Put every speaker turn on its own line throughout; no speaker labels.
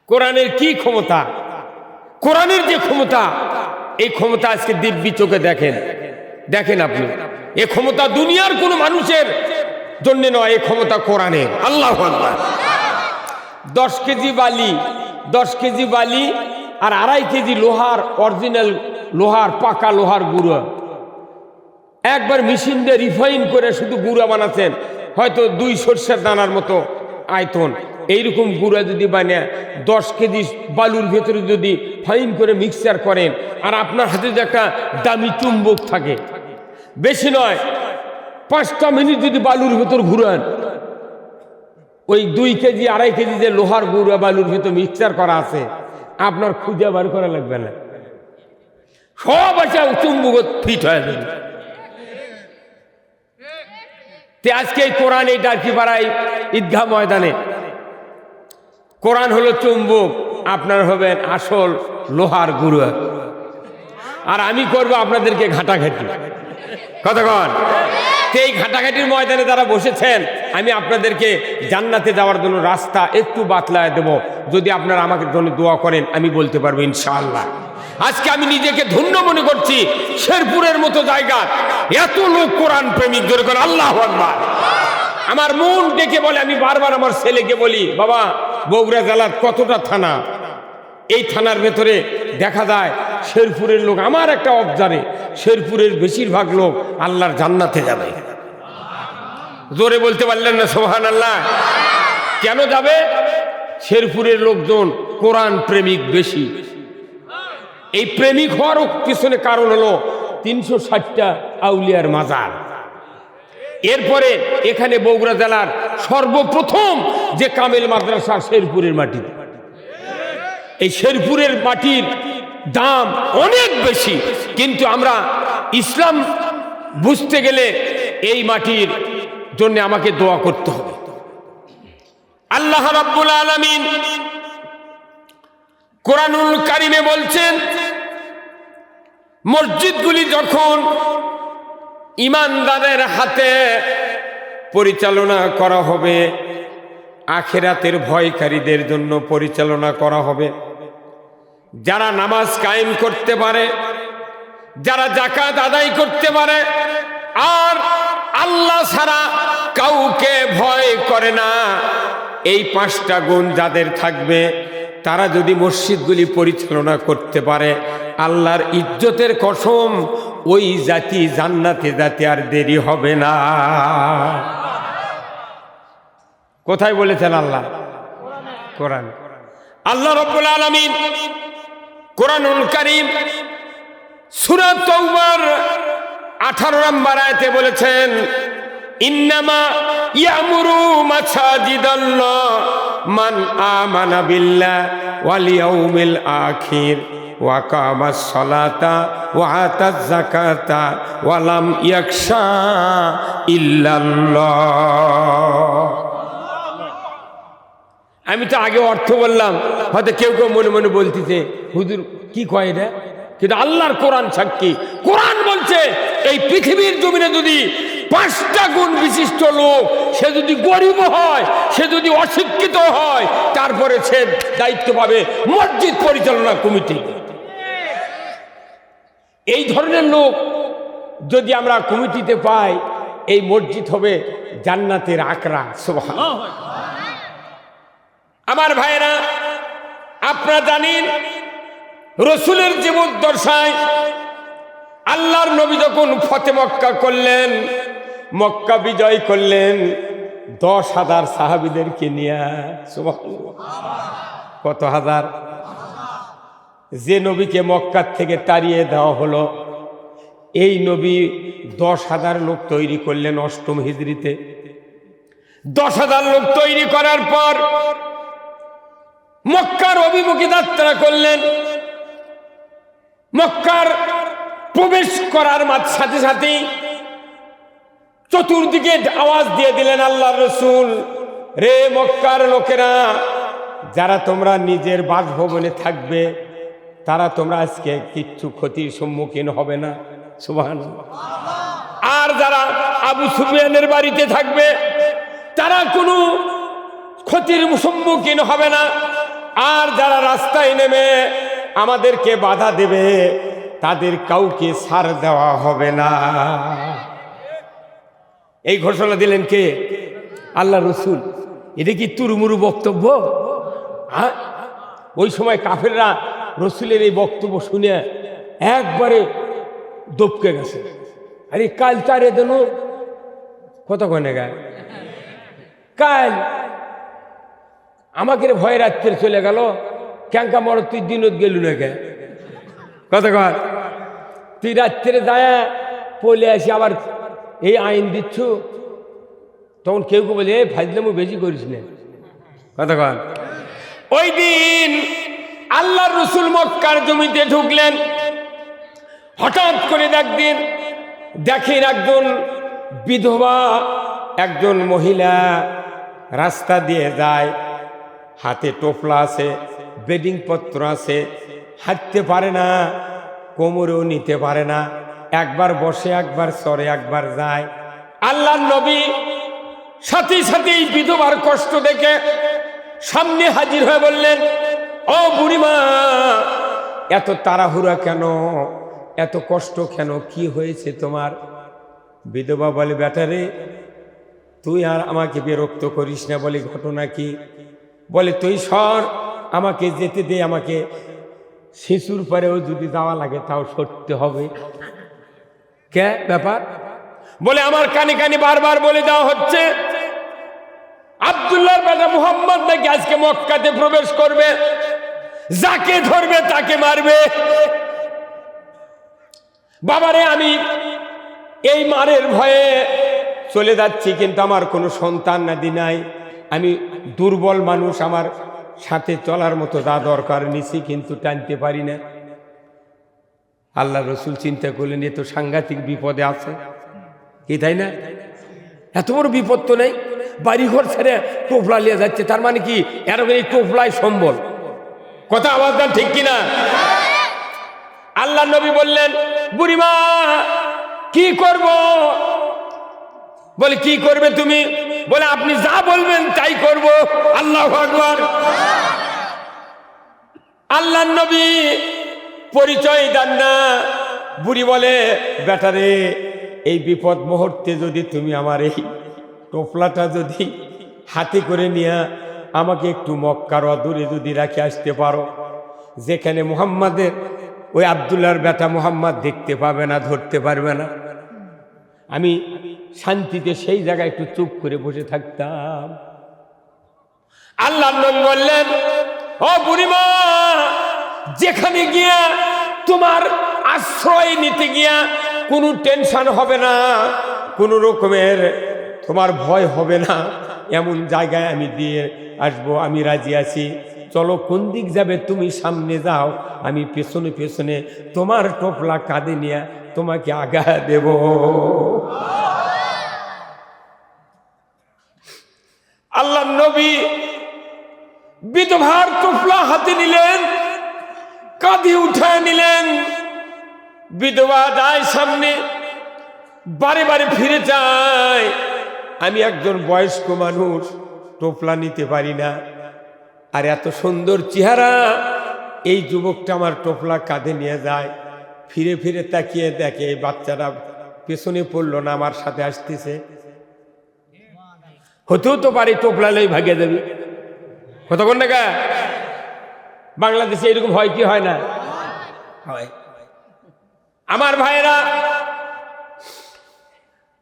কোরআনের কি ক্ষমতা, কোরআনের যে ক্ষমতা, এই ক্ষমতা আজকে দিব্যি চোখে দেখেন আপনি। এ ক্ষমতা দুনিয়ার কোন মানুষের জন্য নয়, এ ক্ষমতা কোরআনের। আল্লাহু আকবার। 10 কেজি বালি আর 2.5 কেজি লোহার, অরিজিনাল লোহার, পাকা লোহার গুঁড়ো একবার মেশিন দিয়ে রিফাইন করে শুধু গুঁড়া বানাচ্ছেন, হয়তো 2 সরষের দানার মতো আয়তন। এইরকম গুঁড়া যদি বানিয়ে 10 কেজি বালুর ভেতরে যদি ফাইন করে মিক্সচার করেন, আর আপনার হাতে যদি একটা দামি চুম্বক থাকে, বেশি নয় 5টা মিনিট যদি বালুর ভেতর ঘুরান, ওই 2 কেজি 2.5 কেজি যে লোহার গুঁড়া বালুর ভেতর মিক্সচার করা আছে, আপনার খুঁজে বার করা লাগবে না, সব আছে চুম্বক ফিট হয়ে যাবে। আজকে এই কোরআন, এই ডার্কিপাড়ায় ঈদগাহ ময়দানে কোরআন হলো চুম্বক, আপনার হবেন আসল লোহার গুঁড়ো, আর আমি করব আপনাদেরকে ঘাটাঘাটি। কতক্ষণ এই ঘাটাঘাটির ময়দানে যারা বসেছেন, আমি আপনাদেরকে জান্নাতে যাওয়ার জন্য রাস্তা একটু বাতলায় দেব, যদি আপনারা আমাকে জন্য দোয়া করেন, আমি বলতে পারবো ইনশাআল্লাহ। আজকে আমি নিজেকে ধন্য মনে করছি, শেরপুরের মতো জায়গা এত লোক কোরআন প্রেমিক, জোরে করে আল্লাহু আকবার। আমার মন ডেকে বলে, আমি বারবার আমার ছেলেকে বলি, বাবা বগুড়া জেলার কতটা থানা, এই থানার ভেতরে দেখা যায় শেরপুরের লোক, আমার একটা অবজারে শেরপুরের বেশিরভাগ লোক আল্লাহর জান্নাতে যাবে। জোরে বলতে পারলেন না সুবহানাল্লাহ? কেন যাবে? শেরপুরের লোকজন কোরআন প্রেমিক বেশি। এই প্রেমিক হওয়ার পিছনে কারণ হলো 360টা আউলিয়ার মাজার। এরপরে এখানে বগুড়া জেলার সর্বপ্রথম যে কামেল মাদ্রাসা শেরপুরের মাটিতে। এই শেরপুরের মাটির দাম অনেক বেশি, কিন্তু আমরা ইসলাম বুঝতে গেলে এই মাটির জন্য আমাকে দোয়া করতে হবে। আল্লাহ রাব্বুল আলামিন কোরআনুল কারিমে বলছেন, মসজিদগুলি যখন ঈমানদারের হাতে পরিচালনা করা হবে, আখিরাতের ভয়কারীদের জন্য পরিচালনা করা হবে। যারা নামাজ কায়েম করতে পারে, যারা যাকাত আদায় করতে পারে, আর আল্লাহ ছাড়া কাউকে ভয় করে না, এই 5টা গুণ যাদের থাকবে, তারা যদি মসজিদগুলি পরিচালনা করতে পারে, আল্লাহর ইজ্জতের কসম, ওই জাতি জান্নাতে যেতে আর দেরি হবে না। কোথায় বলেছেন আল্লাহ? কোরআন। আল্লাহ রাব্বুল আলামিন কোরআনুল কারীম সূরা তাওবার 18 নম্বর আয়াতে বলেছেন, ইন্নামা ইয়ামুরু মাসাজিদাল্লাহ মান আমানা বিল্লাহ ওয়াল ইয়াউমিল আখির ওয়া কামাস সালাতা ওয়া আতাজ যাকাতা ওয়া লাম ইয়াখশা ইল্লাল্লাহ। আমি তো আগে অর্থ বললাম, হয়তো কেউ কেউ মনে মনে বলতেছে, হুজুর কি কয় এটা, কিন্তু আল্লাহর কোরআন সাক্ষী। কোরআন বলছে, এই পৃথিবীর জমিনে যদি 5টা গুণ বিশিষ্ট লোক, সে যদি গরিব হয়, সে যদি অশিক্ষিত হয়, তারপরে সে দায়িত্ব পাবে মসজিদ পরিচালনা কমিটি। এই ধরনের লোক যদি আমরা কমিটিতে পাই, এই মসজিদ হবে জান্নাতের আকরা। সুবহানাল্লাহ। আমার ভাইরা, আপনারা জানেন রসুলের জীবদ্দশায় আল্লাহর নবী যখন ফতে মক্কা করলেন, মক্কা বিজয় করলেন 10,000 সাহাবীদেরকে নিয়ে। সুবহানাল্লাহ। কত হাজার? যে নবীকে মক্কার থেকে তাড়িয়ে দেওয়া হলো, এই নবী 10,000 লোক তৈরি করলেন 8ম হিজরিতে। 10,000 লোক তৈরি করার পর মক্কার অভিমুখে যাত্রা করলেন। মক্কার প্রবেশ করার সাথে সাথে চতুর্দিকে আওয়াজ দিয়ে দিলেন আল্লাহর রাসূল, রে মক্কার লোকেরা, যারা তোমরা নিজের বাসভবনে থাকবে, তারা তোমরা আজকে কিচ্ছু ক্ষতির সম্মুখীন হবে না। সুবহানাল্লাহ। আর যারা আবু সুফিয়ানের বাড়িতে থাকবে, তারা কোনো ক্ষতির সম্মুখীন হবে না। আর যারা রাস্তায় নেমে আমাদেরকে বাধা দেবে তাদের কাউকে ছাড় দেওয়া হবে না। এই ঘোষণা দিলেন কে? আল্লাহ রসুল। এটা কি তুরুমুরু বক্তব্য? হ্যাঁ, ওই সময় কাফেররা রসুলের এই বক্তব্য শুনে একবারে দপকে গেছে। আরে কাল তারে দেন কতক্ষণে গায়, কাল আমাকে ভয় রাত্রে চলে গেল, ক্যাঙ্কা মর তুই দিনত গেলু না কে, কতক্ষণ তুই রাত্রে যায় পলে আসি আবার এই আইন দিচ্ছ। তখন কেউ কেউ বলে ফাজলামো বেশি করিস না, কতক্ষণ। ওই দিন আল্লাহর রসুল মক্কার জমিতে ঢুকলেন। হঠাৎ করে একদিন দেখেন একজন বিধবা একজন মহিলা রাস্তা দিয়ে যায়, হাতে টোপলা আছে, বেডিং পত্র আছে, হাঁটতে পারে না, কোমরেও নিতে পারে না, একবার বসে একবার সরে একবার যায়। আল্লাহর নবী সাথে সাথে এই বিধবার কষ্ট দেখে সামনে হাজির হয়ে বললেন, ও বুড়িমা, এত তাড়াহুড়া কেন, এত কষ্ট কেন, কি হয়েছে তোমার? বিধবা বলে, বেটারে তুই আর আমাকে বিরক্ত করিস না। বলে, ঘটনা কি? বলে, তুই সর, আমাকে যেতে দে, আমাকে শিশুর পরেও যদি যাওয়া লাগে তাও সরতে হবে। কে ব্যাপার? বলে, আমার কানে কানে বারবার বলে দেওয়া হচ্ছে আব্দুল্লাহর বেটা মুহাম্মদ নাকি আজকে মক্কাতে প্রবেশ করবে, যাকে ধরবে তাকে মারবে। বাবারে, আমি এই মারের ভয়ে চলে যাচ্ছি, কিন্তু আমার কোনো সন্তান নাদি নাই, আমি দুর্বল মানুষ, আমার সাথে চলার মতো যা দরকার নিছি, কিন্তু টানতে পারি না। আল্লাহ রসুল চিন্তা করলেন, এ তো সাংঘাতিক বিপদে আছে, কি তাই না? এত বড় বিপদ তো নেই, বাড়িঘর ছেড়ে টোপলা নিয়ে যাচ্ছে, তার মানে কি এরকম এই টোপলাই সম্বল? কথা আওয়াজ দেন, ঠিক কিনা? আল্লাহ নবী বললেন, বুড়িমা কি করব? বলে, কি করবে তুমি? বলে, আপনি যা বলবেন তাই করব। আল্লাহু আকবার। আল্লাহ নবী পরিচয় দেন না। বুড়ি বলে, বেটারে, এই বিপদ মুহূর্তে যদি তুমি আমার এই টোপলাটা যদি হাতে করে নিয়ে আমাকে একটু মক্কার অদূরে যদি রাখে আসতে পারো, যেখানে মুহাম্মাদের ওই আব্দুল্লাহর বেটা মুহাম্মদ দেখতে পাবে না, ধরতে পারবে না, আমি শান্তিতে সেই জায়গায় একটু চুপ করে বসে থাকতাম। আল্লাহ নবী বললেন, ও বুড়িমা, যেখানে গিয়া তোমার আশ্রয় নিতে গিয়া কোনো টেনশন হবে না, কোনো রকমের তোমার ভয় হবে না, এমন জায়গায় আমি দিয়ে আসবো, আমি রাজি আছি। চলো, কোন দিক যাবে? তুমি সামনে যাও, আমি পেছনে পেছনে তোমার টোপলা কাঁধে নিয়ে তোমাকে আগা দেব। আল্লাহ নবী বিধবার টোপলা হাতে নিলেন, কাঁধে উঠায় নিলেন। বিধবা যায় সামনে, বারে বারে ফিরে যায়। আমি একজন বয়স্ক মানুষ, টোপলা নিতে পারি না, আর এত সুন্দর চেহারা এই যুবকটা আমার টোপলা কাঁধে নিয়ে যায়। ফিরে ফিরে তাকিয়ে দেখে এই বাচ্চারা পেছনে পড়লো না, আমার সাথে আসতেছে। হতেও তো পারে টোপলা লই ভাগিয়ে দেবে, কতক্ষণ টাকা? বাংলাদেশে এরকম হয় কি হয় না? হয়। আমার ভাইরা,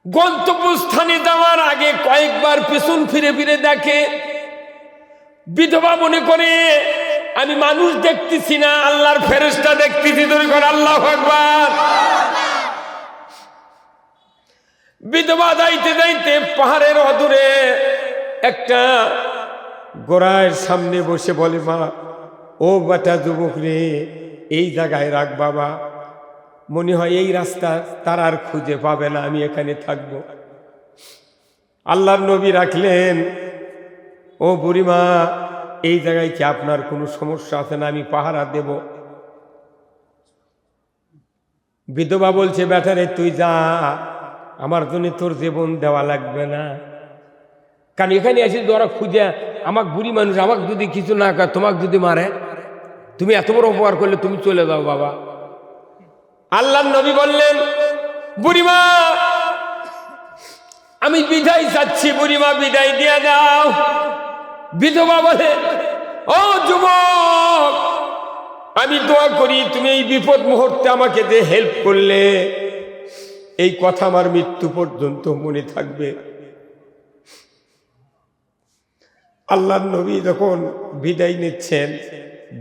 গন্তব্যস্থানে যাওয়ার আগে কয়েকবার পেছন ফিরে ফিরে দেখে। বিধবা মনে করে আমি মানুষ দেখতেছি না, আল্লাহর ফেরেশতা দেখতেছি। ধরে করে আল্লাহু আকবার। বিধবা যাইতে যাইতে পাহাড়ের অদূরে একটা গোড়ার সামনে বসে বলে, মা, ও বেটা যুবক রে, এই জায়গায় রাখ বাবা, মনে হয় এই রাস্তা তার আর খুঁজে পাবে না, আমি এখানে থাকব। আল্লাহর নবী রাখলেন, ও বুড়িমা, এই জায়গায় কি আপনার কোনো সমস্যা আছে না? আমি পাহারা দেব। বিধবা বলছে, বেটারে তুই যা, আমার জন্য তোর জীবন দেওয়া লাগবে না, কারণ এখানে এসে ওরা খুঁজে আমাকে বুড়ি মানুষ, আমাকে যদি কিছু না করে, তোমাকে যদি মারে, তুমি এত বড় উপকার করলে তুমি চলে যাও বাবা। আল্লাহর নবী বললেন, বুড়িমা আমি বিদায় চাচ্ছি, বুড়িমা বিদায় দিয়ে দাও। বিধবা বলে, ও যুবক, আমি দোয়া করি তুমি এই বিপদ মুহূর্তে আমাকে যে হেল্প করলে, এই কথা আমার মৃত্যু পর্যন্ত মনে থাকবে। আল্লাহর নবী যখন বিদায় নিচ্ছেন,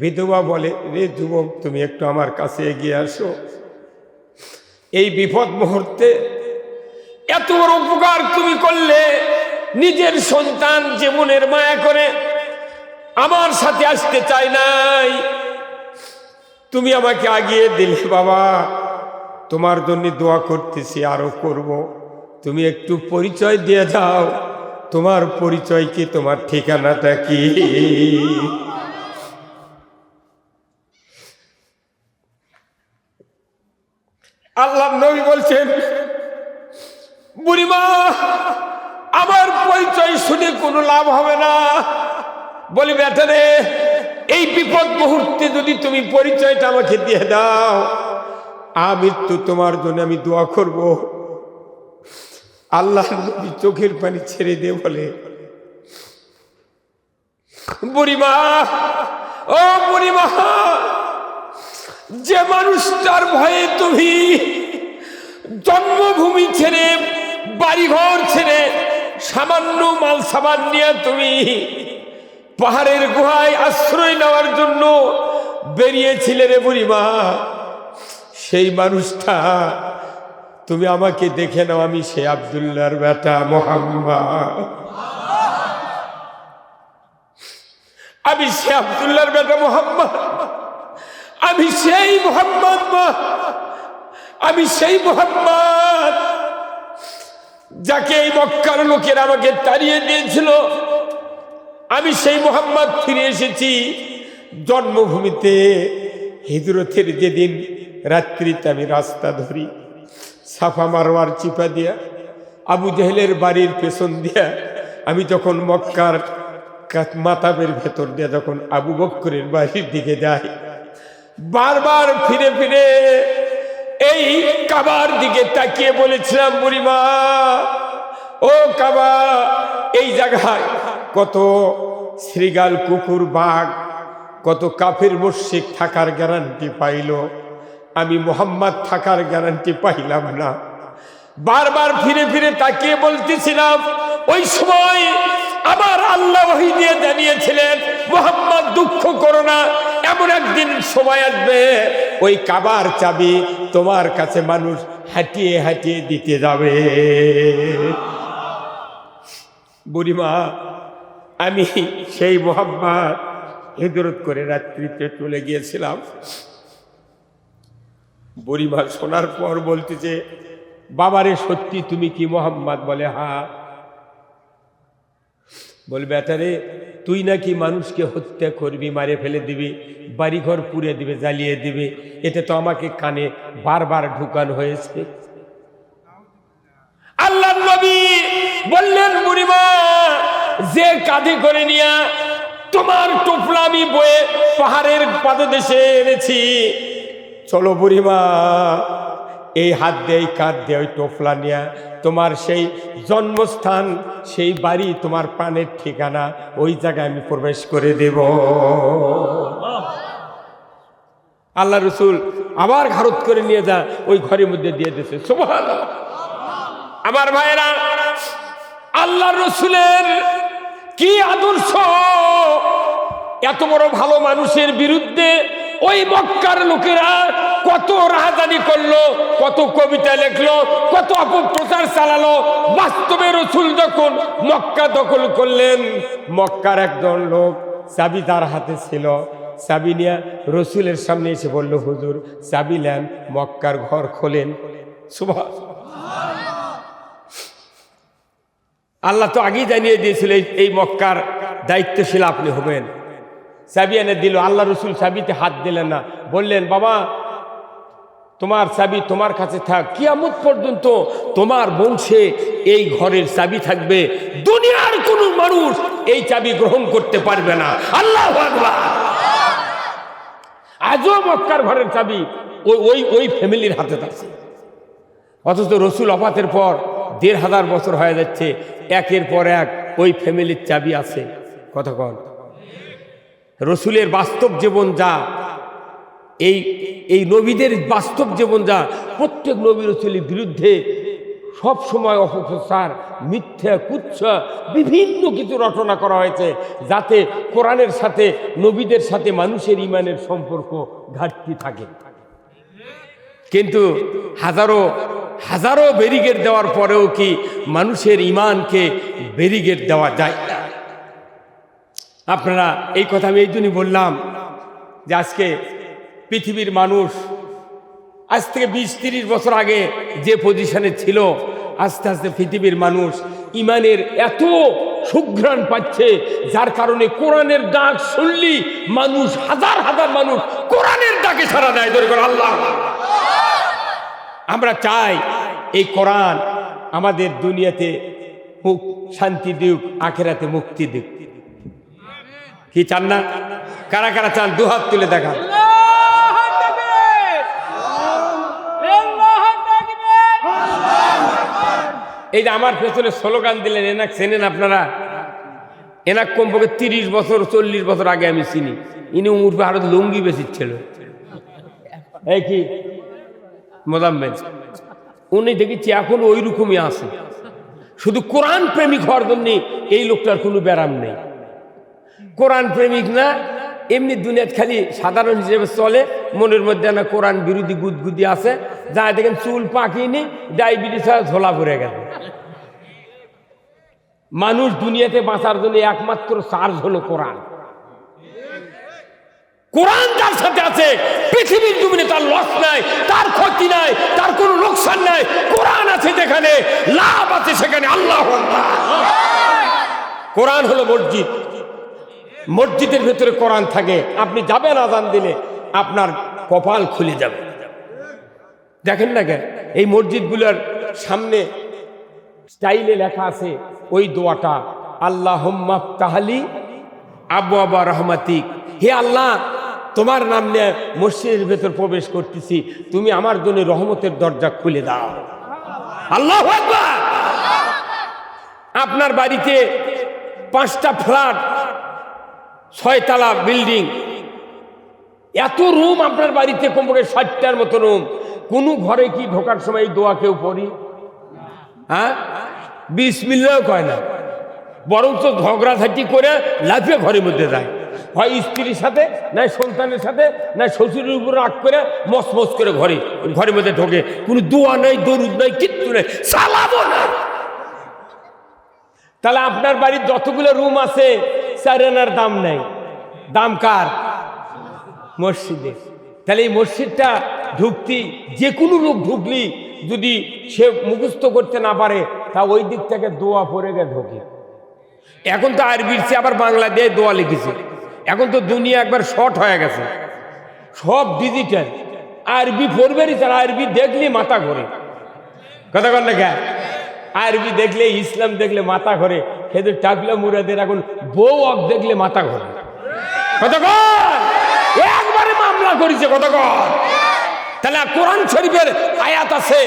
বিধবা বলে, রে যুবক, তুমি একটু আমার কাছে এগিয়ে আসো। এই বিপদ মুহূর্তে এত বড় উপকার তুমি করলে, নিজের সন্তান জীবনের মায়া করে আমার সাথে আসতে চায় নাই, তুমি আমাকে আগিয়ে দিলে বাবা, তোমার জন্য দোয়া করতেছি, আরো করব। তুমি একটু পরিচয় দিয়ে যাও, তোমার পরিচয় কি, তোমার ঠিকানাটা কি? আল্লাহর নবী বলছেন, বুড়িমা আমার পরিচয় শুনে কোনো লাভ হবে না। বলি, বেটা রে, এই বিপদ মুহূর্তে যদি তুমি পরিচয়টা আমাকে দিয়ে দাও, আমৃত্যু তোমার জন্য আমি দোয়া করব। আল্লাহ নবী চোখের পানি ছেড়ে দিয়ে বলে, বুড়িমা, ও বুড়িমা, যে মানুষটার ভয়ে তুমি জন্মভূমি ছেড়ে, বাড়িঘর ছেড়ে, সামান্য মাল সামান নিয়ে তুমি পাহাড়ের গুহায় আশ্রয় নেওয়ার জন্য বেরিয়েছিলে রে বুড়িমা, সেই মানুষটা তুমি আমাকে দেখে নাও, আমি সে আব্দুল্লাহর বেটা মোহাম্মদ, আমি সে আব্দুল্লাহর বেটা মোহাম্মদ, আমি সেই মোহাম্মদ, আমি সেই মোহাম্মদ যাকে এই মক্কার লোকেরা আমাকে তাড়িয়ে দিয়েছিল। আমি সেই মোহাম্মদ ফিরে এসেছি জন্মভূমিতে। হিজরতের যেদিন রাত্রিতে আমি রাস্তা ধরি, সাফা মারওয়ার চিপা দিয়া, আবু জেহেলের বাড়ির পেছন দিয়া আমি যখন মক্কার মাতাবের ভেতর দিয়া যখন আবু বকরের বাড়ির দিকে যাই, বারবার ফিরে ফিরে এই কাবার দিকে তাকিয়ে বলেছিলাম, বুড়িমা, ও কাবা, এই জায়গায় কত শ্রীগাল, কুকুর, বাঘ, কত কাফের মুশরিক থাকার গ্যারান্টি পাইল, আমি মোহাম্মদ থাকার গ্যারান্টি পাইলাম না। বারবার ফিরে ফিরে তাকিয়ে বলতেছিলাম, ওই সময় আমার আল্লাহ ওহী দিয়ে জানিয়েছিলেন, মোহাম্মদ দুঃখ করো না, এমন একদিন সময় আসবে ওই কাবার চাবি তোমার কাছে মানুষ হাঁটিয়ে হাঁটিয়ে দিতে যাবে। বুড়িমা, আমি সেই মোহাম্মদ হিজরত করে রাত্রিতে চলে গিয়েছিলাম। বুড়িমা শোনার পর বলতেছে, বাবারে সত্যি তুমি কি মোহাম্মদ? বলে, হ্যাঁ। বলবে, বেটারে, তুই নাকি মানুষকে হত্যা করবি, মারে ফেলে দিবি, বাড়িঘর পুড়ে দিবে, জ্বালিয়ে দিবে, এটা তো আমাকে কানে বারবার ঢুকানো হয়েছে। আল্লাহর নবী বললেন, বুড়িমা, যে কাঁধে করে নিয়া তোমার টোপলা আমি বয়ে পাহাড়ের পাদদেশে এনেছি, চলো বুড়িমা, এই হাত দিয়ে, এই কাঁধ দিয়ে ওই টোপলা নিয়া তোমার সেই জন্মস্থান, সেই বাড়ি, তোমার প্রাণের ঠিকানা, ওই জায়গায় আমি প্রবেশ করে দেব। আল্লাহ রসুল আবার ঘারত করে নিয়ে যা ওই ঘরের মধ্যে দিয়ে দিয়েছে। সুবহানাল্লাহ। আমার ভাইরা, আল্লাহ রসুলের কি আদর্শ! এত বড় ভালো মানুষের বিরুদ্ধে ওই মক্কার লোকেরা কত রাহাজানি করলো, কত কবিতা লেখলো, কত অপপ্রচার চালালো। বাস্তবে রসুল যখন মক্কা দখল করলেন, মক্কার একজন লোক চাবি তার হাতে ছিল, চাবি নিয়ে রসুলের সামনে এসে বলল, হুজুর চাবি নেন, মক্কার ঘর খোলেন। সুবহানাল্লাহ। আল্লাহ তো আগেই জানিয়ে দিয়েছিল এই মক্কার দায়িত্বশীল আপনি হবেন। চাবি এনে দিল, আল্লাহ রসুল চাবিতে হাত দিলেন না, বললেন, বাবা তোমার চাবি তোমার কাছে থাক, কিয়ামত পর্যন্ত তোমার বংশে এই ঘরের চাবি থাকবে, দুনিয়ার কোনো মানুষ এই চাবি গ্রহণ করতে পারবে না। আল্লাহু আকবার। আজও মক্কার ঘরের চাবি ওই ফ্যামিলির হাতে আছে, অথচ রসুল ওফাতের পর ১৫০০ বছর হয়ে যাচ্ছে, একের পর এক ওই ফ্যামিলির চাবি আছে। কতক্ষণ রসুলের বাস্তব জীবন যা, এই নবীদের বাস্তব জীবন যা, প্রত্যেক নবী রসুলের বিরুদ্ধে সব সময় অপপ্রচার, মিথ্যা, কুচ্ছা, বিভিন্ন কিছু রচনা করা হয়েছে, যাতে কোরআনের সাথে, নবীদের সাথে মানুষের ইমানের সম্পর্ক ঘাটতি থাকে। কিন্তু হাজারো হাজারো ব্যারিকেড দেওয়ার পরেও কি মানুষের ইমানকে ব্যারিকেড দেওয়া যায় না? আপনারা এই কথা আমি এই জন্যই বললাম যে আজকে পৃথিবীর মানুষ আজ থেকে ২০-৩০ বছর আগে যে পজিশনে ছিল, আস্তে আস্তে পৃথিবীর মানুষ ইমানের এত সুঘ্রাণ পাচ্ছে, যার কারণে কোরআনের ডাক শুনলি মানুষ, হাজার হাজার মানুষ কোরআনের ডাকে সাড়া দেয়। আল্লাহ, আমরা চাই এই কোরআন আমাদের দুনিয়াতে শান্তি দিক, আখিরাতে মুক্তি দিক। কি চান না? কারা কারা চান? দুহাত তুলে দেখান। এই যে আমার পেছনে স্লোগান দিলেন, এনাক চেনেন আপনারা? এনাক কমপক্ষে 30 বছর 40 বছর আগে আমি চিনি। ইনি উমর আরো লুঙ্গি বেশিচ্ছিল। এই কি মোজাম্মেল, উনি দেখেছি এখন ওই রকমই আছে। শুধু কোরআন প্রেমিক হওয়ার জন্য এই লোকটার কোনো ব্যারাম নেই। কোরআন প্রেমিক না, এমনি দুনিয়াত খালি সাধারণ হিসেবে চলে, মনের মধ্যে না কোরআন বিরোধী গুদগুদি আছে, যা দেখেন চুল পাকিনি, ডায়াবেটিস ঝোলা পড়ে গেছে। মানুষ দুনিয়াতে বাঁচার জন্য একমাত্র চার্জ হলো কোরআন। কোরআন যার সাথে আছে, পৃথিবীর জমিনে তার লস নাই, তার ক্ষতি নাই, তার কোনো লোকসান নাই। কোরআন আছে যেখানে, লাভ আছে সেখানে। আল্লাহু আকবার। কোরআন হলো মসজিদ, মসজিদের ভেতরে কোরআন থাকে, আপনি যাবেন আজান দিলে আপনার কপাল খুলে যাবে। দেখেন না কেন এই মসজিদগুলোর সামনে স্টাইলে লেখা আছে ওই দোয়াটা, আল্লাহুম্মা ফতাহলি আবওয়াবা রাহমাতিক। হে আল্লাহ, তোমার নাম নিয়ে মসজিদের ভেতর প্রবেশ করতেছি, তুমি আমার জন্য রহমতের দরজা খুলে দাও। আল্লাহু আকবার। আপনার বাড়িতে 5টা ফ্ল্যাট, 6 তলা বিল্ডিং, এত রুম আপনার বাড়িতে, কমপক্ষে 60টার মতো রুম। কোন ঘরে কি ঢোকার সময় দোয়া কেউ পড়ি? হ্যাঁ, বিসমিল্লাহ কয় না, বরঞ্চ ঝগড়াঝাটি করে লাফিয়ে ঘরের মধ্যে যায়। হয় স্ত্রীর সাথে, নাই সন্তানের সাথে, নাই শ্বশুরের উপর রাগ করে মসমস করে ঘরের মধ্যে ঢোকে। কোনো দোয়া নাই, দরুদ নাই, কিচ্ছু নেই, সালামও নাই। তাহলে আপনার বাড়ির যতগুলো রুম আছে, 4 আনার দাম নেই। দাম কার? মসজিদে। তাহলে এই মসজিদটা ঢুকতি, যে কোনো লোক ঢুকলি যদি সে মুখস্থ করতে না পারে, তা ওই দিক থেকে দোয়া পড়ে গে ঢোকে। এখন তো আরবির চেয়ে আবার বাংলা দিয়ে দোয়া লিখেছে। এখন তো দুনিয়া একবার শর্ট হয়ে গেছে, সব ডিজিটাল। আরবি পড়বেরই তারা, আরবি দেখলে মাথা ঘোরে। কথা কন না কেন? আরবি দেখলে, ইসলাম দেখলে মাথা ঘোরে। সেদের টাকলা মুরাদের এখন বউ দেখলে মাথা ঘোরে। কতক্ষণ একবারে মামলা করেছে। কতক্ষণ? তাহলে কোরআন শরীফের আয়াত আছে,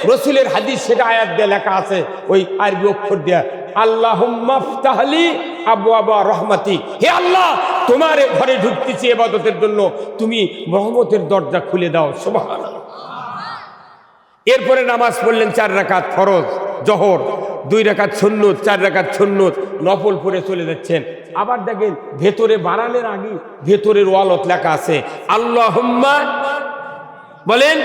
রসুলের হাদিস, সেটা আয়াত দিয়ে লেখা আছে ওই আরবি অক্ষর দিয়া, আল্লাহুম্মা ফতাহলি আবওয়াবা রাহমাতিক। হে আল্লাহ, তোমার ঘরে ঢুকতেছি ইবাদতের জন্য, তুমি রহমতের দরজা খুলে দাও। সুবহানাল্লাহ। এরপরে নামাজ পড়লেন 4 রাকাত ফরজ, জোহর 2 রাকাত সুন্নত, 4 রাকাত সুন্নত, নফল পড়ে চলে যাচ্ছেন। আবার দেখেন ভেতরে বাড়ানোর আগে ভেতরের ওয়ালত লেখা আছে, আল্লাহুম্মা, বলেন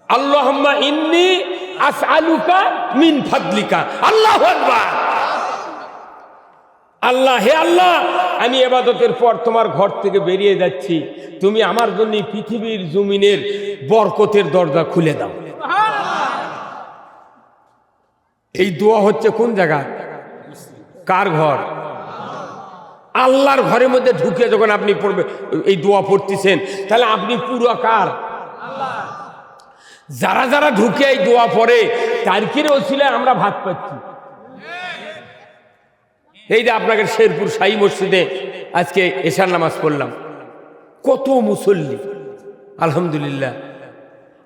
আল্লাহুম্মা ইন্নী আসআলুকা মিন ফাদলিকা। আল্লাহু আকবার। আল্লাহ, হে আল্লাহ, আমি ইবাদতের পর তোমার ঘর থেকে বেরিয়ে যাচ্ছি, তুমি আমার জন্য পৃথিবীর জমিনের বরকতের দরজা খুলে দাও। এই দোয়া হচ্ছে কোন জায়গা? কার ঘর? আল্লাহর ঘরের মধ্যে ঢুকে যখন আপনি পড়বে এই দোয়া পড়তেছেন, তাহলে আপনি পুরো কার? যারা যারা ঢুকে এই দোয়া পড়ে তারকির ওসিলায় আমরা ভাত পাচ্ছি। এই যে আপনাকে শেরপুর শাহী মসজিদে আজকে এশার নামাজ পড়লাম, কত মুসল্লি আলহামদুলিল্লাহ।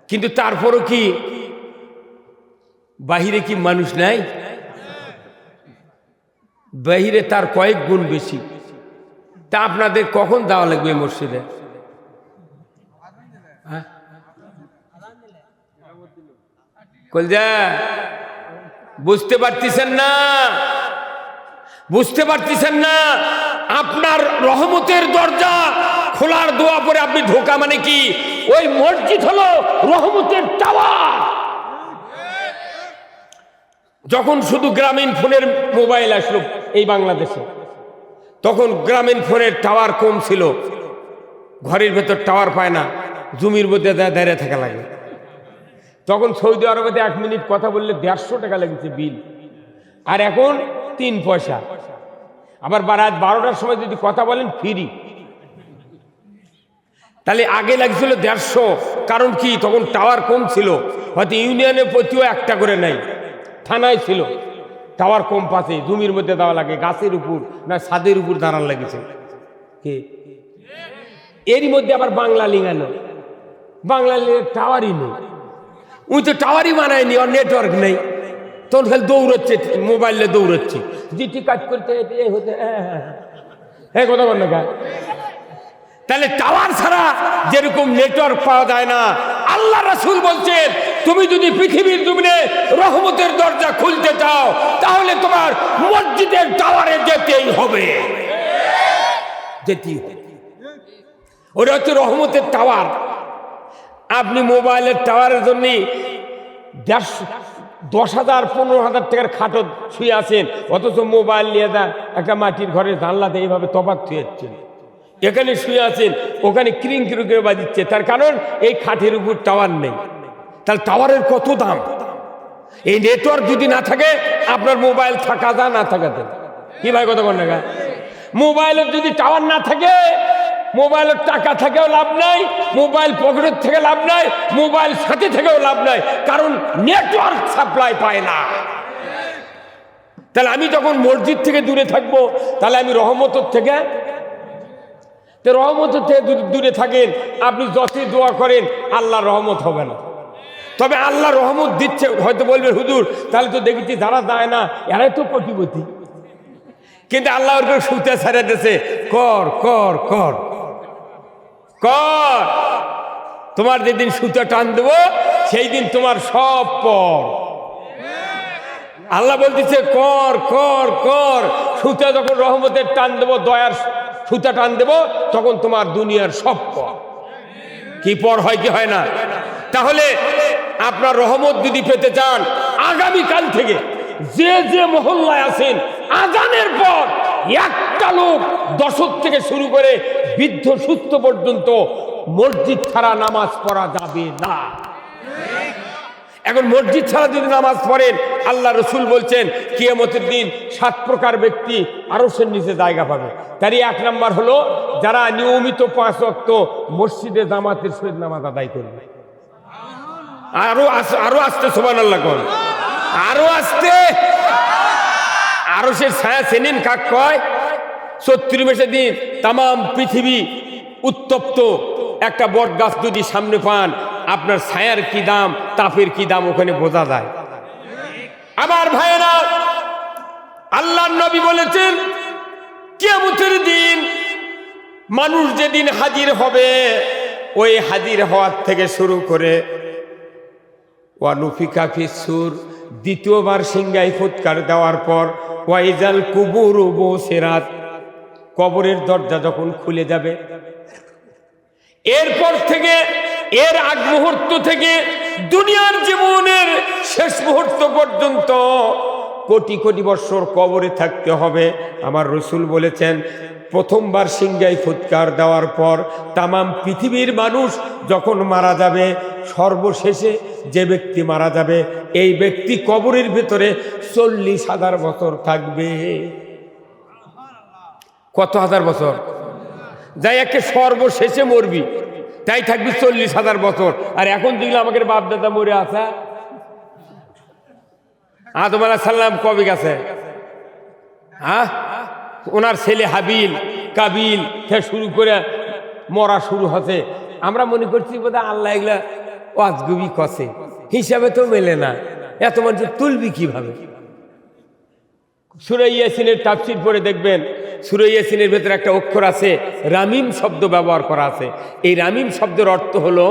কিন্তু তারপরও কি বাহিরে কি মানুষ নাই? বাহিরে তার কয়েক গুণ বেশি। তা আপনাদের কখন দেওয়া লাগবে মসজিদে? কলজা বুঝতে পারতেছেন না, বুঝতে পারতেছেন না। আপনার রহমতের দরজা খোলার দোয়া পরে আপনি ঢোকা মানে কি? ওই মসজিদ হলো রহমতের টাওয়ার। যখন শুধু গ্রামীণ ফোনের মোবাইল আসলো এই বাংলাদেশে, তখন গ্রামীণ ফোনের টাওয়ার কম ছিল। ঘরের ভেতর টাওয়ার পায় না, জমির মধ্যে দাঁড়িয়ে থাকা লাগে। তখন সৌদি আরবেতে 1 মিনিট কথা বললে 150 টাকা লেগেছে বিল, আর এখন 3 পয়সা। আবার রাত 12টার সময় যদি কথা বলেন ফ্রি। তাহলে আগে লাগছিল 150, কারণ কি তখন টাওয়ার কম ছিল। হয়তো ইউনিয়নের প্রতিও একটা করে নাই, থানায় ছিল টাওয়ার কম পাশে, জমির মধ্যে দেওয়া লাগে, গাছের উপর না ছাদের উপর দাঁড়ান লাগেছে। কে এরই মধ্যে আবার বাংলা লিঙ্গানো, বাংলা টাওয়ারই নেই। উনি তো টাওয়ারই বানায়নি, ওর নেটওয়ার্ক নেই। তখন খালি দৌড়চ্ছে, মোবাইলে দৌড়চ্ছে, জিটি কাজ করতে হতে। হ্যাঁ কথা বল না। তাহলে টাওয়ার ছাড়া যেরকম নেটওয়ার্ক পাওয়া যায় না, আল্লাহ রাসূল বলছেন তুমি যদি পৃথিবীর জমিনে রহমতের দরজা খুলতে চাও তাহলে তোমার মসজিদের টাওয়ারে যেতেই হবে, যেতেই হবে। ওটা হচ্ছে রহমতের টাওয়ার। আপনি মোবাইলের টাওয়ারের জন্য 10,000 15,000 টাকার খাটো শুয়ে আছেন, অথচ মোবাইল নিয়ে একটা মাটির ঘরের জানলাতে এইভাবে তফাৎ শুয়েছেন। এখানে শুয়ে আছেন, ওখানে ক্রিং ক্রিং করে বাজিচ্ছে। তার কারণ এই খাটের উপর টাওয়ার নেই। তাহলে টাওয়ারের কত দাম। এই নেটওয়ার্ক যদি না থাকে আপনার মোবাইল থাকা যা না থাকা দেন। কি ভাই কথা বল না? মোবাইলের যদি টাওয়ার না থাকে, মোবাইলের টাকা থেকেও লাভ নাই, মোবাইল পকেটের থেকে লাভ নাই, মোবাইল সাথে থেকেও লাভ নাই, কারণ নেটওয়ার্ক সাপ্লাই পায় না। তাহলে আমি যখন মসজিদ থেকে দূরে থাকবো, তাহলে আমি রহমতের থেকে দূরে থাকেন। আপনি যতই দোয়া করেন আল্লাহর রহমত হবে না। তবে আল্লাহ রহমত দিচ্ছে, হয়তো বলবেন হুজুর তাহলে তো দেখেছি যারা যায় না এরাই তো কোটিপতি। কিন্তু আল্লাহ ওর করে সুতে ছাড়া দিয়েছে, কর কর কর কর। তোমার যেদিন সুতা টান দেবো সেই দিন তোমার সব পর। আল্লাহ বলতেছে কর কর কর। সুতা যখন রহমতের টান দেবো, দয়ার সুতা টান দেবো, তখন তোমার দুনিয়ার সব পর। কি পর হয় কি হয় না? তাহলে আপনার রহমত যদি পেতে চান, আগামীকাল থেকে যে যে মহল্লায় আছেন আজানের পর একটা লোক 10 থেকে শুরু করে বৃদ্ধ সুস্থ পর্যন্ত মসজিদ ছাড়া নামাজ পড়া যাবে না। এখন মসজিদ ছাড়া যদি নামাজ পড়েন, আল্লাহ রসুল বলছেন কিয়ামতের দিন 7 প্রকার ব্যক্তি আরশের নিচে জায়গা পাবে। তারই 1 নম্বর হলো যারা নিয়মিত 5 ওয়াক্ত মসজিদে জামাতের সহিত নামাজ আদায় করবে। আরো আসতে সুবহানাল্লাহ কোন, আরো আসতে। আরশের ছায়া চেনেন কাক কয়? 34 মাসের দিন তাম পৃথিবী উত্তপ্ত একটা বট গাছ যদি সামনে পান, আপনার ছায়ার কি দাম, তাপের কি দাম ওখানে বোঝা যায়। আমার ভাইয়েরা, আল্লাহর নবী বলেছেন কিয়ামতের দিন মানুষ যেদিন হাজির হবে, ওই হাজির হওয়ার থেকে শুরু করে ওয়ানুফিকা ফিসসুর, দ্বিতীয়বার সিংহায় ফুৎকার দেওয়ার পর ওয়াইজাল কুবুর বুসিরাত, কবরের দরজা যখন খুলে যাবে, এরপর থেকে এর আগ মুহূর্ত থেকে দুনিয়ার জীবনের শেষ মুহূর্ত পর্যন্ত কোটি কোটি বছর কবরে থাকতে হবে। আমার রসুল বলেছেন প্রথমবার সিংহায় ফুৎকার দেওয়ার পর তামাম পৃথিবীর মানুষ যখন মারা যাবে, সর্বশেষে যে ব্যক্তি মারা যাবে এই ব্যক্তি কবরের ভিতরে 40,000 বছর থাকবে। কত হাজার বছর? যাই একে সর্বশেষে মরবি, তাই থাকবি 40,000 বছর। আর এখন দেখলে আমাকে বাপ দাদা মরে আছে। আদম আলাইহিস সালাম কবে গেছে? হ্যাঁ, ওনার ছেলে হাবিল কাবিল থেকে শুরু করে মরা শুরু হচ্ছে। আমরা মনে করছি বোধহয় আল্লাহ এগুলা ওয়াজগুবি কষে, হিসাবে তো মেলে না। এত মানুষ তুলবি কিভাবে? সূরা ইয়াসিনের তাফসীর পড়ে দেখবেন, সূরা ইয়াসিনের ভেতরে একটা অক্ষর আছে, রামিম শব্দ ব্যবহার করা আছে। এই রামিম শব্দের অর্থ হলো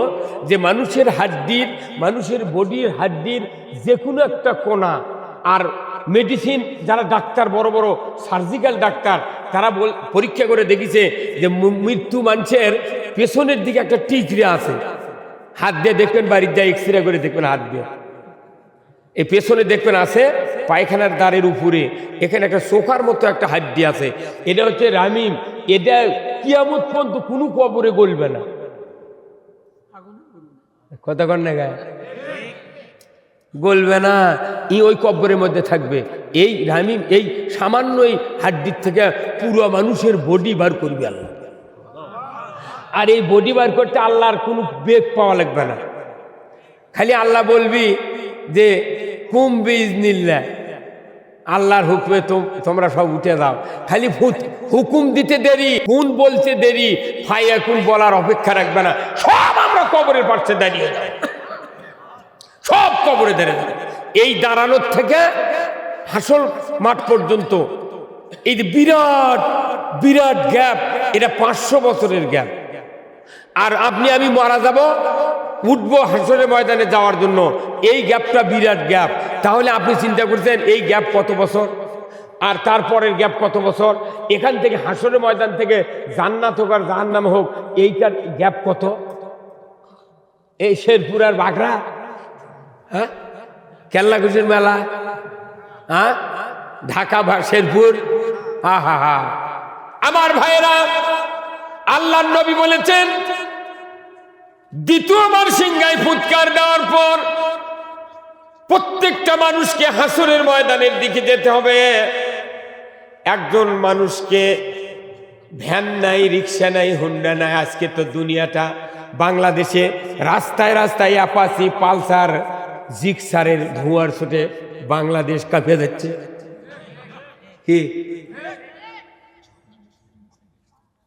যে মানুষের হাড্ডির, মানুষের বডির হাড্ডির যে কোনো একটা কোণা। আর মেডিসিন যারা ডাক্তার, বড় বড় সার্জিক্যাল ডাক্তার, তারা পরীক্ষা করে দেখেছে যে মৃত্যু মানুষের পেছনের দিকে একটা টিকরে আছে। হাত দিয়ে দেখবেন, বাড়ির যা এক্স রে করে দেখবেন, হাত দিয়ে এই পেছনে দেখবেন আছে, পায়খানার দ্বারের উপরে এখানে একটা চোখার মতো একটা হাড্ডি আছে। এটা হচ্ছে রামিম। এটা কিয়ামত পর্যন্ত কোনো কবরে গলবে না। কথা কন না গায়ে গলবে না, ওই কবরের মধ্যে থাকবে। এই রামিম, এই সামান্য এই হাড্ডির থেকে পুরো মানুষের বডি বার করবে আল্লাহ। আর এই বডি বার করতে আল্লাহর কোনো বেগ পাওয়া লাগবে না। খালি আল্লাহ বলবি যে কুম বিইজনিল্লাহ, আল্লাহর হুকুমে তোমরা সব উঠে দাও। খালি হুকুম দিতে দেরি, কোন বলতে দেরি, ফায়াকুন বলার অপেক্ষা রাখবে না। সব আমরা কবরের পাশে দাঁড়িয়ে যাই, সব কবরে দাঁড়িয়ে যাবে। এই দাঁড়ানোর থেকে হাসর মাঠ পর্যন্ত এই যে বিরাট বিরাট গ্যাপ, এটা 500 বছরের গ্যাপ। আর আপনি আমি মারা যাব, উঠবো হাসরের ময়দানে যাওয়ার জন্য, এই গ্যাপটা বিরাট গ্যাপ। তাহলে আপনি চিন্তা করছেন এই গ্যাপ কত বছর, আর তারপরের গ্যাপ কত বছর। এখান থেকে হাসরের ময়দান থেকে জান্নাত হোক আর জাহান্নাম হোক, এইটার গ্যাপ কত। এই শেরপুর আর বাগড়া, হ্যাঁ, কেল্লাকুচির মেলা, হ্যাঁ, ঢাকা বা শেরপুর, হা হা হা। আমার ভাইয়েরা, আল্লাহর নবী বলেছেন দ্বিতীয়বার সিংহায় ফুৎকার দেওয়ার পর প্রত্যেকটা মানুষকে হাসরের ময়দানের দিকে যেতে হবে। একজন মানুষকে ভ্যান নাই, রিক্সা নাই, হুন্ডা নাই। আজকে তো দুনিয়াটা বাংলাদেশে রাস্তায় রাস্তায় অ্যাপাচি, পালসার, জিক্সারের ধোঁয়ার ছোটে বাংলাদেশ কাঁপে যাচ্ছে। কি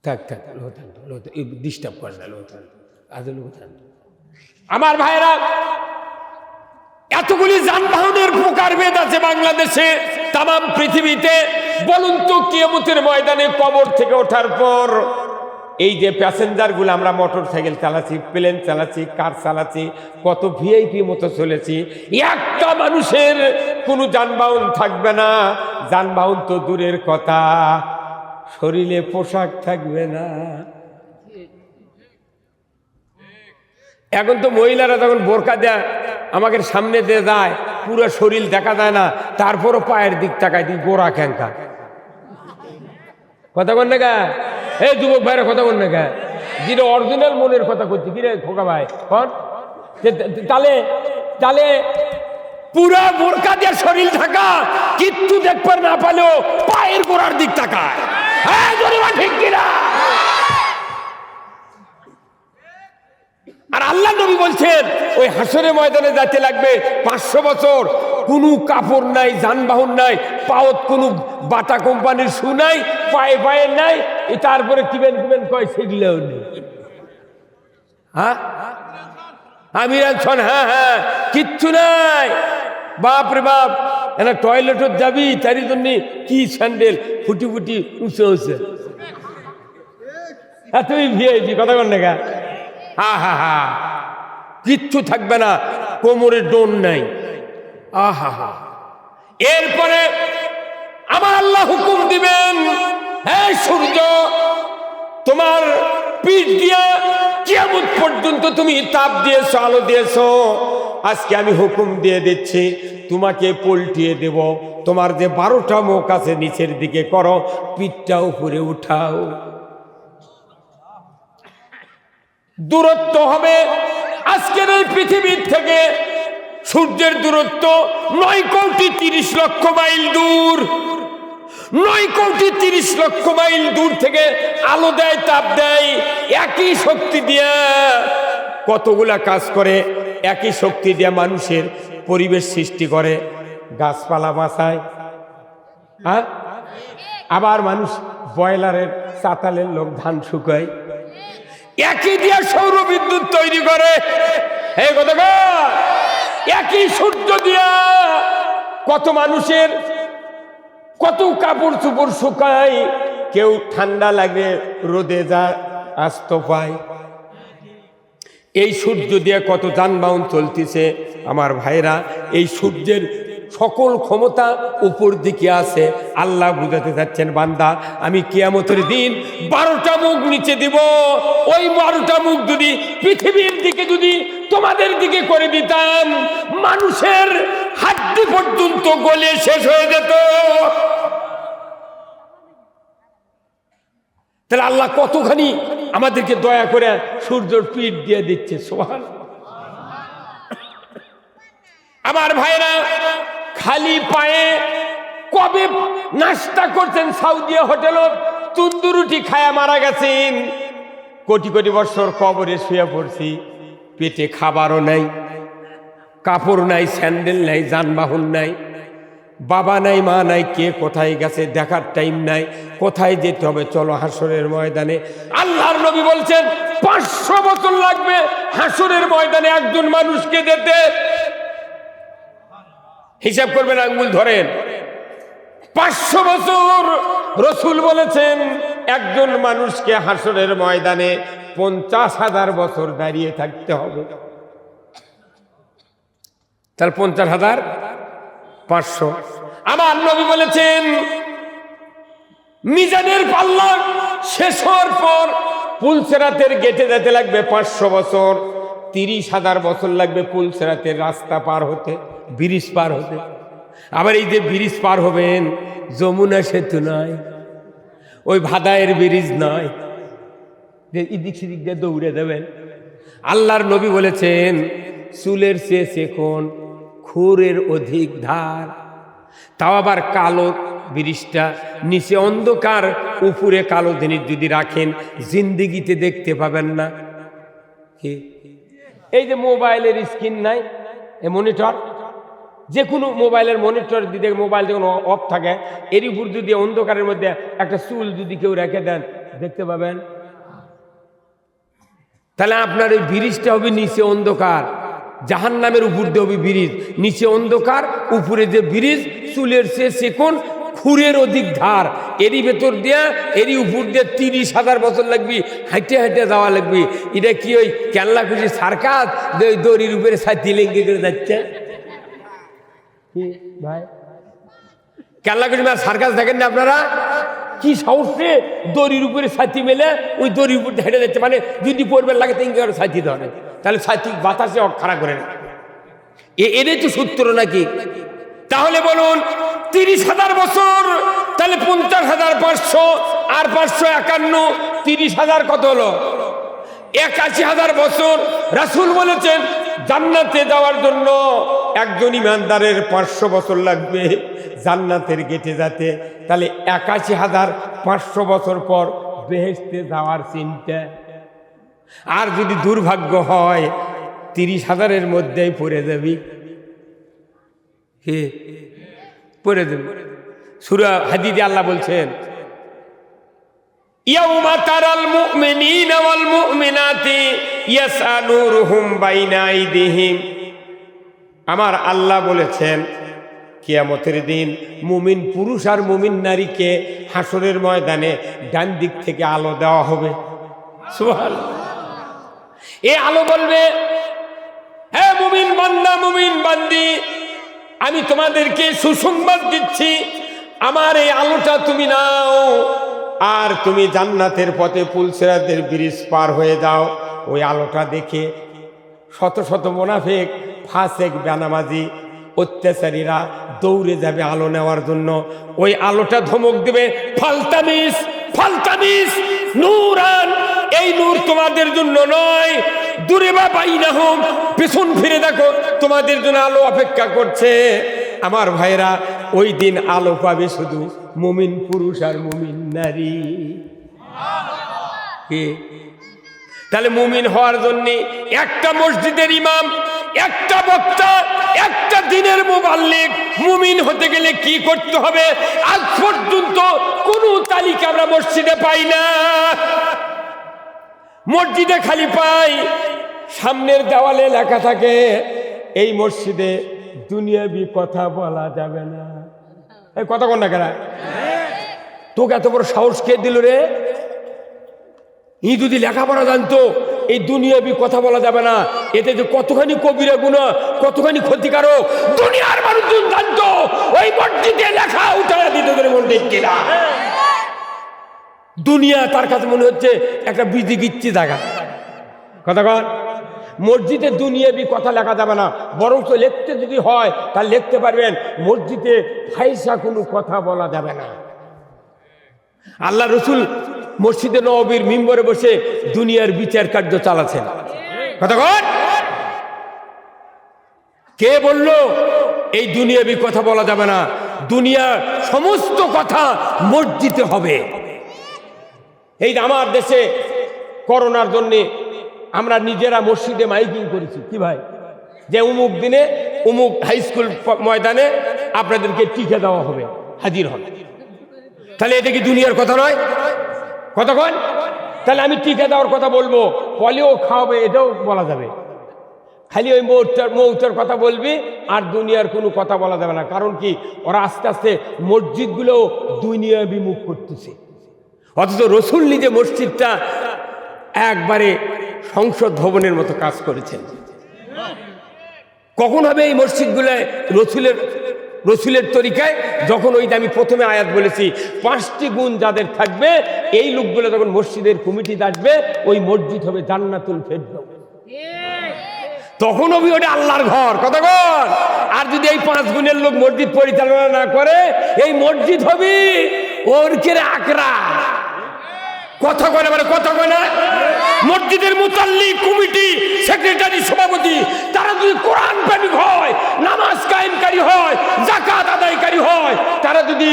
থাক থাক, ডিস্টার্ব করে না, আমার ভাইরা। এতগুলি যানবাহনের প্রকারভেদ আছে বাংলাদেশে, তামাম পৃথিবীতে। বলুন তো, কিয়ামতের ময়দানে কবর থেকে ওঠার পর এই যে প্যাসেঞ্জার গুলো, আমরা মোটর সাইকেল চালাচ্ছি, প্লেন চালাচ্ছি, কার চালাচ্ছি, কত ভিআইপি মতো চলেছি, একটা মানুষের কোনো যানবাহন থাকবে না। যানবাহন তো দূরের কথা, শরীরে পোশাক থাকবে না। এখন তো মহিলারা যখন বোরকা দেয়, আমাকে সামনে দিয়ে যায়, পুরো শরীর দেখা যায় না, তারপরও পায়ের দিক তাকায়, দিক গোড়া ক্যাঙ্কা। কথা বল না গা, এই যুবক ভাইরা কথা বল না গা, যেটা অরিজিনাল মনের কথা করছি। কি রে খোকা ভাই, কন তাহলে তাহলে পুরো বোরকা দিয়ে শরীর ঢাকা, কিচ্ছু দেখবার না পালেও পায়ের গোড়ার দিক তাকায়। হ্যাঁ, ঠিক কিনা? আর আল্লাহ নবী বলছেন ওই হাসরের ময়দানে যাইতে লাগবে 500 বছর, কোনো কাপড় নাই, যানবাহন নাই, পাওত কোনো বাটা কোম্পানির শু নাই, পায়ে পায়ে নাই, তারপরে কিবেন কিবেন কয় সেগুলোও নেই। হ্যাঁ, আমির আনছন, হ্যাঁ হ্যাঁ, কিচ্ছু নাই। বাপ রে বাপ, এনা টয়লেটত যাবি, তারই জন্য কি স্যান্ডেল ফুটি ফুটি উঁচে উঁচে। হ্যাঁ, তুমি ভিআইপি, কথা বল না গা। হা হা হা, কিচ্ছু থাকবে না, কোমরে ডোন নাই। আহা হা। এরপরে আমার আল্লাহ হুকুম দিবেন, হ্যাঁ সূর্য, তোমার পিঠ দিয়া কিয়ামত পর্যন্ত তুমি তাপ দিয়েছো, আলো দিয়েছো, আজকে আমি হুকুম দিয়ে দিচ্ছি তোমাকে পল্টিয়ে দেব। তোমার যে 12টা মুখ আছে নিচের দিকে করো, পিঠটা উপরে উঠাও। দূরত্ব হবে আজকের এই পৃথিবীর থেকে সূর্যের দূরত্ব 9,30,00,000 মাইল দূর। 9,30,00,000 মাইল দূর থেকে আলো দেয়, তাপ দেয়, একই শক্তি দিয়া কতগুলা কাজ করে, একই শক্তি দিয়া মানুষের পরিবেশ সৃষ্টি করে, গাছপালা বাঁচায়, হ্যাঁ, আবার মানুষ বয়লারের চাতালের লোক ধান শুকায়, একই দিয়া সৌর বিদ্যুৎ তৈরি করে। এই কথা, একই সূর্য দিয়া কত মানুষের কত কাপড় চোপড় শুকায়, কেউ ঠান্ডা লাগে রোদে যা আস্ত পায়। এই সূর্য দিয়ে কত যানবাহন চলতেছে। আমার ভাইরা, এই সূর্যের সকল ক্ষমতা উপর দিকে আছে। আল্লাহ বুঝাতে যাচ্ছেন, বান্দা আমি কিয়ামতের দিন 12টা মুখ নিচে দিব। ওই 12টা মুখ যদি পৃথিবীর দিকে যদি তোমাদের দিকে করে দিতাম, মানুষের হাড্ডি পর্যন্ত গলে শেষ হয়ে যেত। তাহলে আল্লাহ কতখানি আমাদেরকে দয়া করে সূর্যের পিঠ দিয়ে দিচ্ছে। সুবহানাল্লাহ। আমার ভাইরা, খালি পায়ে কবে নাস্তা করছেন সাউদি হোটেলে, তন্দুরুটি খায়া মারা গেছেন। কোটি কোটি বছর কবরে শুয়ে পড়ছি, পেটে খাবারও নাই, কাপড় নাই, স্যান্ডেল নাই, যানবাহন নাই, বাবা নাই, মা নাই, কে কোথায় গেছে দেখার টাইম নাই, কোথায় যেতে হবে চলো হাসরের ময়দানে। আল্লাহর নবী বলছেন 500 বছর লাগবে হাসরের ময়দানে একজন মানুষকে যেতে। হিসাব করবেন, আঙ্গুল ধরেন, 500 বছর। রসুল বলেছেন একজন মানুষকে হাসরের ময়দানে 50,000 বছর দাঁড়িয়ে থাকতে হবে। তাহলে 50,500। আমার নবী বলেছেন মিজানের পাল্লা শেষ হওয়ার পর পুলসেরাতের গেটে যেতে লাগবে 500 বছর। 30,000 বছর লাগবে পুলসেরাতের রাস্তা পার হতে, ব্রিজ পার হতে। আবার এই যে ব্রিজ পার হবেন, যমুনা সেতু নয়, ওই ভাদায়ের ব্রিজ নয় যে এদিক সেদিক দিয়ে দৌড়ে দেবেন। আল্লাহর নবী বলেছেন চুলের চেয়ে চেকন, খুরের অধিক ধার। তাও আবার কালো ব্রিজটা, নিচে অন্ধকার, উপরে কালো জিনিস যদি রাখেন জিন্দিগিতে দেখতে পাবেন না। কি এই যে মোবাইলের স্ক্রিন নাই, এ মনিটর, যে কোনো মোবাইলের মনিটর দিতে, মোবাইল যখন অফ থাকে এর উপর যদি অন্ধকারের মধ্যে একটা চুল যদি কেউ রেখে দেন দেখতে পাবেন। তাহলে আপনার এই ব্রিজটা হবে নিচে অন্ধকার, জাহান্নামের উপর দিয়ে হবে ব্রিজ, নিচে অন্ধকার, উপরে যে ব্রিজ চুলের চেয়ে চিকন, খুরের অধিক ধার। এরই ভেতর দিয়া এরই উপর দিয়ে 30,000 বছর লাগবে, হাইটে হাইটে যাওয়া লাগবে। এটা কি ওই কেল্লা খুশি সার্কাস, ওই দড়ির উপরে সাথী লেঙ্গে করে যাচ্ছে? ভাই, কেল্লা খুশি সার্কাস দেখেন না আপনারা? কি সাহসে দড়ির উপরে ছাতি মেলে ওই দড়ির উপর হেঁটে যাচ্ছে। মানে যদি পড়বে লাগে তিন করে ছাতি ধরে, তাহলে ছাতি বাতাসে খাড়া করে না। এটাই তো সূত্র নাকি? তাহলে বলুন 30,000 বছর, তাহলে 50,500 আর 551, 30,000 কত হলো? 81,000 বছর। রাসূল বলেছেন জান্নাতে যাওয়ার জন্য একজন ইমানদারের 500 বছর লাগবে জান্নাতের গেটে যেতে। তাহলে 81,500 বছর পর বেহেশতে যাওয়ার চিন্তা। আর যদি দুর্ভাগ্য হয় 30,000-এর মধ্যেই পড়ে যাবি, হে পড়ে যাবি। সূরা হাদীদে আল্লাহ বলছেন ইয়াউমা তারাল মুমিনিনা ওয়াল মুমিনাতি ইয়াসআ নূরুহুম বাইনা আইদিহিম। আমার আল্লাহ বলেছেন কিয়ামতের দিন মুমিন পুরুষ আর মুমিন নারীকে হাসরের ময়দানে ডান দিক থেকে আলো দেওয়া হবে। সুবহানাল্লাহ। এই আলো বলবে, হে মুমিন বান্দা, মুমিন বান্দি, আমি তোমাদেরকে সুসংবাদ দিচ্ছি, আমার এই আলোটা তুমি নাও, আর তুমি জান্নাতের পথে পুলসিরাতের ব্রিজ পার হয়ে যাও। ওই আলোটা দেখে শত শত মুনাফিক, ফাসেক, বেনামাজি, অত্যাচারীরা দৌড়ে যাবে আলো নেওয়ার জন্য। ওই আলোটা ধমক দেবে, ফালতামিস ফালতামিস নূরান, এই নূর তোমাদের জন্য নয়, দূরে বা বাইনাহুম, পেছন ফিরে দেখো, তোমাদের জন্য আলো অপেক্ষা করছে। আমার ভাইরা, ওই দিন আলো পাবে শুধু মুমিন পুরুষ আর মুমিন নারী। তাহলে মুমিন হওয়ার জন্য একটা মসজিদের ইমাম, একটা বক্তা, একটা দিনের মুবাল্লিগ মুমিন হতে গেলে কি করতে হবে? আজ পর্যন্ত কোনো তালিকা আমরা মসজিদে পাই না। মসজিদে খালি পাই সামনের দেওয়ালে লেখা থাকে এই মসজিদে দুনিয়াবি কথা বলা যাবে না। এই কথা কোন না কেনা? তোকে এত বড় সাহস কে দিল রে? ই যদি লেখাপড়া জানতো এই দুনিয়াবি কথা বলা যাবে না, এতে যে কতখানি কবিরা গুনাহ, কতখানি ক্ষতিকারক দুনিয়ার মানুষজন জানতো, ওই মসজিদে লেখা উঠায়া দিত মন দেখি না। দুনিয়া তার কাছে মনে হচ্ছে একটা বিধি গিচ্ছি জায়গা। কথা কন, মসজিদে দুনিয়াবি কথা লেখা যাবে না, বরং তো লিখতে যদি হয় তাহলে লিখতে পারবেন মসজিদে ফাইসা কোনো কথা বলা যাবে না। আল্লাহ রসুল মসজিদে নববীর মিম্বরে বসে দুনিয়ার বিচার কার্য চালাচ্ছেন। কথা কন, কে বলল এই দুনিয়াবি কথা বলা যাবে না? দুনিয়ার সমস্ত কথা মসজিদে হবে। এই আমার দেশে করোনার জন্যে আমরা নিজেরা মসজিদে মাইকিং করেছি কি ভাই, যে অমুক দিনে অমুক হাই স্কুল ময়দানে আপনাদেরকে টিকা দেওয়া হবে, হাজির হন। তাহলে এটা কি দুনিয়ার কথা নয়? কতক্ষণ? তাহলে আমি টিকা দেওয়ার কথা বলবো, পলিও খাওয়াবে এটাও বলা যাবে। খালি ওই মৌতের কথা বলবি আর দুনিয়ার কোনো কথা বলা যাবে না। কারণ কি, ওরা আস্তে আস্তে মসজিদগুলো দুনিয়া বিমুখ করতেছে। অথচ রসুল নিজে মসজিদটা একবারে সংসদ ভবনের মতো কাজ করেছেন। কখন হবে এই মসজিদগুলো রসুলের তরিকায়? যখন ওই আমি প্রথমে আয়াত বলেছি 5টি গুণ যাদের থাকবে, এই লোকগুলো যখন মসজিদের কমিটি আসবে, ওই মসজিদ হবে জান্নাতুল ফেরদাউস। তখন হবে ওটা আল্লাহর ঘর। কতক্ষণ? আর যদি এই 5 গুণের লোক মসজিদ পরিচালনা না করে, এই মসজিদ হবে ওর কেরে আকরা। কথা কয় না, মানে কথা কয় না। মসজিদের মুতাল্লি কমিটি, সেক্রেটারি, সভাপতি, তারা যদি কোরআন প্রেমিক হয়, নামাজ কায়েমকারী হয়, যাকাত আদায়কারী হয়, তারা যদি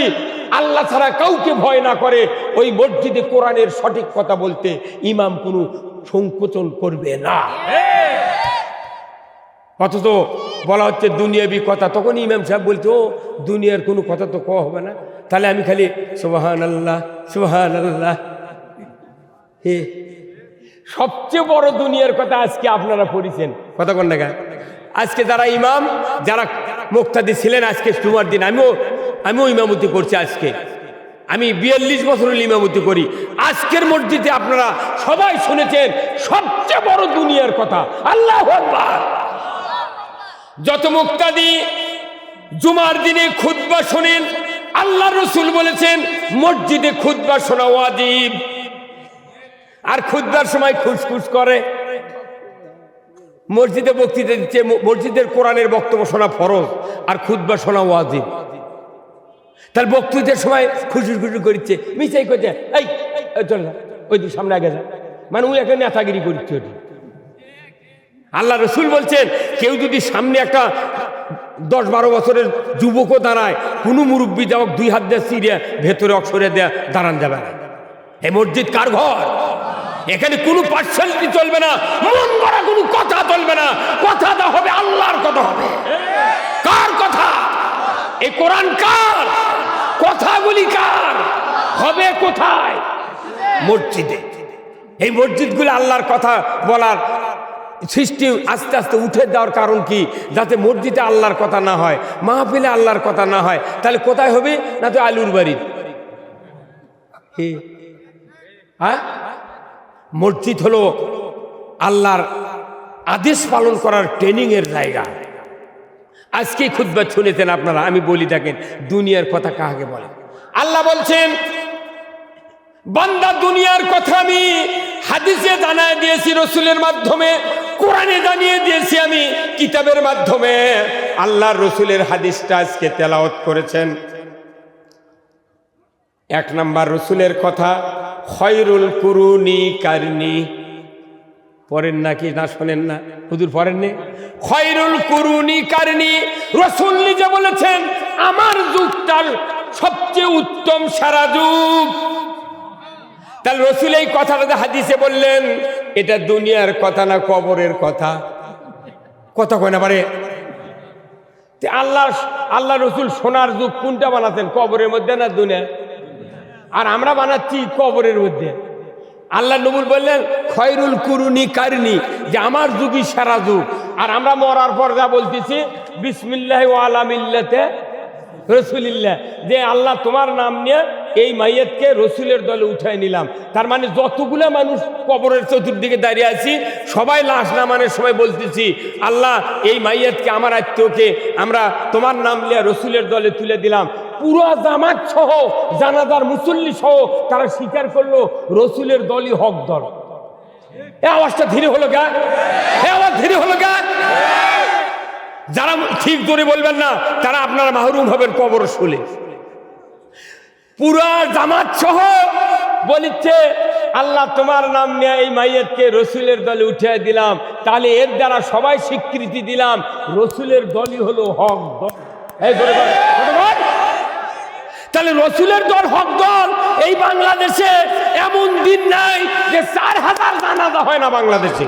আল্লাহ ছাড়া কাউকে ভয় না করে, ওই মসজিদে কোরআনের সঠিক কথা বলতে ইমাম কোনো সংকোচন করবে না। অথচ বলা হচ্ছে দুনিয়াবি কথা, তখন ইমাম সাহেব বলছে ও দুনিয়ার কোনো কথা তো কওয়া হবে না। তাহলে আমি খালি সুবহানাল্লাহ সুবহানাল্লাহ। হে, সবচেয়ে বড় দুনিয়ার কথা আজকে আপনারা পড়েছেন। কথা কোন না? আজকে যারা ইমাম, যারা মুক্তাদি ছিলেন, আজকে জুমার দিন আমিও ইমামতি করছি। আজকে আমি 42 বছর ইমামতি করি। আজকের মসজিদে আপনারা সবাই শুনেছেন সবচেয়ে বড় দুনিয়ার কথা। আল্লাহু আকবার। যত মুক্তাদি জুমার দিনে খুতবা শোনেন, আল্লাহ রসুল বলেছেন মসজিদে খুতবা শোনা ওয়াজিব। আর খুতবার সময় খুসখুস করে, মসজিদে বক্তৃতা দিচ্ছে, মসজিদের কোরআনের বক্তব্য শোনা ফরজ আর খুতবা শোনা ওয়াজিব। তার বক্তৃতার সময় খুশি খুশি করছে, মিশাই করছে, এই চল না ওই দিক সামনে আগে যা, মানে ওই একটা নেতাগিরি করছে। ওটি আল্লাহ রসুল বলছেন কেউ যদি সামনে একটা 10-12 বছরের যুবকও দাঁড়ায়, কোনো মুরব্বী যাওক 2 হাত দিয়ে সিরিয়া ভেতরে অক্ষরে দেয়া দাঁড়ান যাবে না। এই মসজিদ কার ঘর? এখানে কোনো পার্সিয়ালিটি চলবে না, মন গড়া কোনো কথা চলবে না। কথাটা হবে আল্লাহর কথা হবে। কার কথা? এই কোরআন কার? কথাগুলি কার হবে? কোথায়? মসজিদে। এই মসজিদগুলো আল্লাহর কথা বলার সৃষ্টি আস্তে আস্তে উঠে দেওয়ার কারণ কি? যাতে মসজিদে আল্লাহর কথা না হয়, মাহফিলে আল্লাহর কথা না হয়। তাহলে কোথায় হবে? না তো আলুর বাড়ি। হ্যাঁ, মসজিদ হলো আল্লাহর আদেশ পালন করার ট্রেনিং এর জায়গা। আজকে খুতবা শুনেছেন আপনারা, আমি বলি দেখেন দুনিয়ার কথা কাকে বলে। আল্লাহ বলছেন বান্দা দুনিয়ার কথা আমি হাদিসে জানায় দিয়েছি, রসুলের মাধ্যমে, কোরআনে জানিয়ে দিয়েছি আমি কিতাবের মাধ্যমে। আল্লাহর রসুলের হাদিসটা আজকে তেলাওয়াত করেছেন। 1 নাম্বার রসুলের কথা, খয়রুল কুরুনি কারনি। পড়েন নাকি না শোনেন না? হুজুর পড়েননি? খয়রুল কুরুনি কারনি। রসুল নিজে বলেছেন আমার যুগটা সবচেয়ে উত্তম সেরা যুগ। তাহলে রসুল এই কথাটা হাদিসে বললেন, এটা দুনিয়ার কথা না কবরের কথা? কথা কয় না পারে। আল্লাহ রসুল সোনার যুগ কোনটা বানাতেন, কবরের মধ্যে না দুনিয়া? আর আমরা বানাচ্ছি কবরের মধ্যে। আল্লাহ নবী বললেন খয়রুল কুরুনি কারনি, যে আমার যুগই সেরা যুগ। আর আমরা মরার পর যা বলতেছি বিসমিল্লাহি ওয়া আলা মিল্লাতে রসুলিল্লাহ, যে আল্লাহ তোমার নাম নিয়ে এই মাইয়াতকে রসুলের দলে উঠাই নিলাম। তার মানে যতগুলা মানুষ কবরের চতুর্দিকে দাঁড়িয়ে আছি সবাই লাশ নামানোর সময় বলতেছি আল্লাহ এই মাইয়াতকে আমার আত্মীয়কে আমরা তোমার নাম নিয়ে রসুলের দলে তুলে দিলাম। পুরো জামাত সহ জানাজার মুসল্লি সহ তারা স্বীকার করলো রসুলের দলই হক দল। এ আওয়াজটা ধীরে হলো গা, এ আওয়াজ ধীরে হলো গা। যারা ঠিক ধরে বলবেন না তারা আপনারা মাহরুম হবেন কবর শুলে। পুরা জামাত সহ বলিচ্ছে আল্লাহ তোমার নাম নিয়ে এই মাইয়াতকে রসুলের দলে উঠিয়ে দিলাম। তাহলে এর দ্বারা সবাই স্বীকৃতি দিলাম রসুলের দলই হলো হক দল। এই ধরে তাহলে রসুলের দল হক দল। এই বাংলাদেশে এমন দিন নাই যে 4000 জানাজা হয় না বাংলাদেশে।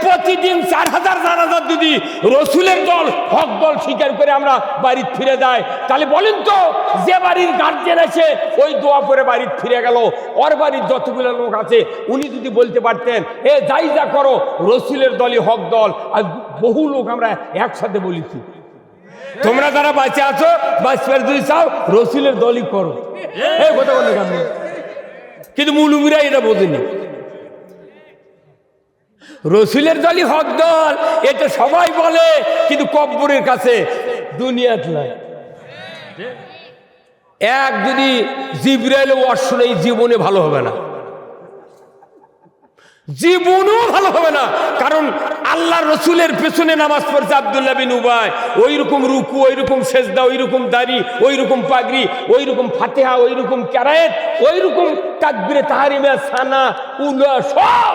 প্রতিদিন 4000 জানাজা যদি রসুলের দল হক দল স্বীকার করে আমরা বাড়ি ফিরে যাই, তাহলে বলেন তো যে বাড়ির গার্জেন আছে ওই দোয়া করে বাড়ি ফিরে গেল, ওর বাড়ির যতগুলো লোক আছে উনি যদি বলতে পারতেন এ যাই যা করো রসুলের দলই হক দল। আর বহু লোক আমরা একসাথে বলেছি তোমরা যারা বাঁচে আছো বাঁচবার যদি চাও রসুলের দলই করো। এই কথা বলে কিন্তু মুলুমিরা এটা বোঝেনি। রসুলের দলই হক দল এটা সবাই বলে, কিন্তু কব্বরের কাছে দুনিয়াত নাই। এক যদি জিবরাইল ওয়াজ শুনে জীবনে ভালো হবে না, জীবনও ভালো হবে না। কারণ আল্লাহ রসুলের পেছনে নামাজ পড়ছে আব্দুল্লাহ বিন উবাই, ওই রকম রুকু, ওই রকম সেজদা, ওই রকম দাড়ি, ওই রকম পাগড়ি, ওই রকম ফাতিহা, ওই রকম কেরায়েত, ওই রকম তাকবীরে তাহরিমে সানা উলা সব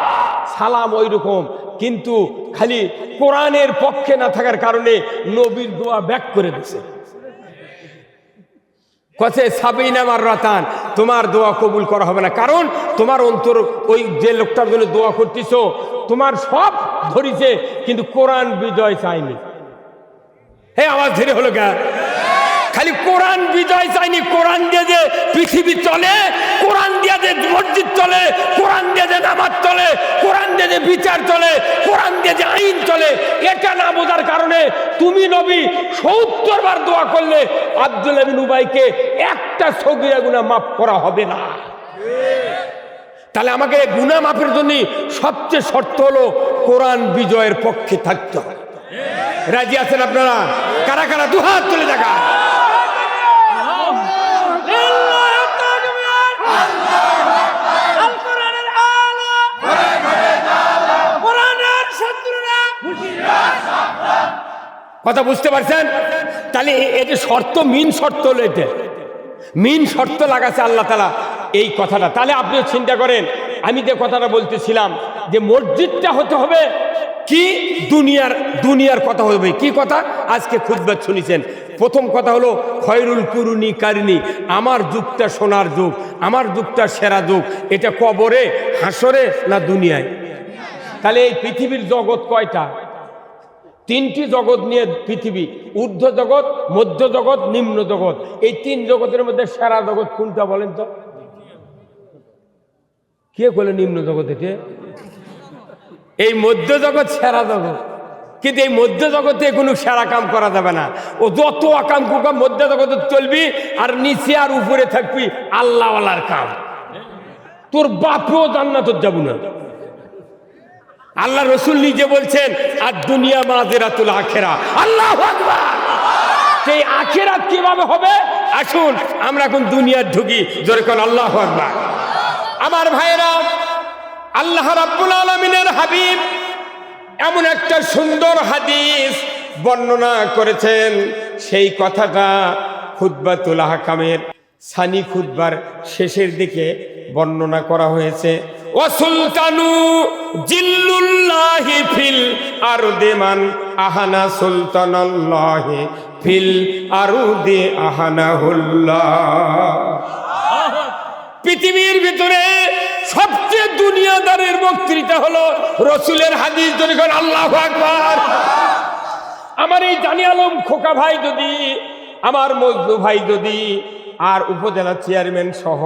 সালাম ওই রকম। কিন্তু খালি কোরআনের পক্ষে না থাকার কারণে নবীর দোয়া ব্যাক করে দিছে। কছে সাবিনা মাররাতান, তোমার দোয়া কবুল করা হবে না। কারণ তোমার অন্তর ওই যে লোকটার জন্য দোয়া করতেছ তোমার সব ধরিছে, কিন্তু কোরআন বিজয় চাইনি। হে আওয়াজ ধীরে হলো গা। খালি কোরআন বিজয় চাইনি। কোরআন দিয়ে যে পৃথিবী চলে, কোরআন দিয়ে যে মসজিদ চলে, কোরআন দিয়ে যে নামাজ চলে, কোরআন দিয়ে যে বিচার চলে, কোরআন দিয়ে যে আইন চলে, এটা না বোঝার কারণে তুমি নবী 70 বার দোয়া করলে আব্দুল্লাহ বিন উবাইকে একটা সগীরা গুনাহ মাফ করা হবে না। তাহলে আমাকে গুনাহ মাফের জন্য সবচেয়ে শর্ত হলো কোরআন বিজয়ের পক্ষে থাকতে হবে। রাজি আছেন আপনারা? কারা কারা দুহাত তুলে দেখা। কথা বুঝতে পারছেন? তাহলে এটা শর্ত, মিন শর্ত হলো, এটা মিন শর্ত লাগাছে আল্লাহ তাআলা এই কথাটা। তাহলে আপনিও চিন্তা করেন, আমি যে কথাটা বলতেছিলাম যে মসজিদটা হতে হবে কি দুনিয়ার কথা হবে। কি কথা আজকে খুতবা শুনেছেন? প্রথম কথা হলো খয়রুল কুরুনি কারনি, আমার যুগটা সোনার যুগ, আমার যুগটা সেরা যুগ। এটা কবরে, হাসরে না দুনিয়ায়? তাহলে এই পৃথিবীর জগৎ কয়টা? 3টি জগৎ নিয়ে পৃথিবী, ঊর্ধ্ব জগৎ, মধ্য জগৎ, নিম্ন জগৎ। এই 3 জগতের মধ্যে সেরা জগৎ কোনটা বলেন তো? কে বলে নিম্ন জগৎ? এটা এই মধ্য জগৎ সেরা জগৎ। কিন্তু এই মধ্য জগতে কোনো সেরা কাম করা যাবে না। ও যত আকাম কুকাম মধ্য জগতে চলবি, আর নিচে আর উপরে থাকবি আল্লাহওয়ালার কাম। তোর বাপও জান্নাতে যাব না। আল্লাহ রসুল নিজে বলছেন আর দুনিয়া মাযরাতুল আখিরা। আল্লাহু আকবার। সেই আখিরাত কিভাবে হবে? আসুন আমরা এখন দুনিয়ার ঢুকি, জোরে কোন আল্লাহু আকবার। আমার ভাইরা, আল্লাহ রাব্বুল আলামিনের হাবিব এমন একটা সুন্দর হাদিস বর্ণনা করেছেন, সেই কথাটা খুতবাতুল আহকামের সানি খুতবার শেষের দিকে বর্ণনা করা হয়েছে। ওয়াসুলতানু জিল্লুল্লাহি ফিল আরদি মান আহানা সুলতানাল্লাহি ফিল আরুদি আহানাহুল্লাহ। পৃথিবীর ভিতরে সবচেয়ে দুনিয়াদারের বক্তৃতা হলো রসুলের হাদিস। যদি কোন আল্লাহু আকবার। আমার এই জানি আলম খোকা ভাই যদি, আমার মজনু ভাই যদি, আর উপজেলা চেয়ারম্যান সহ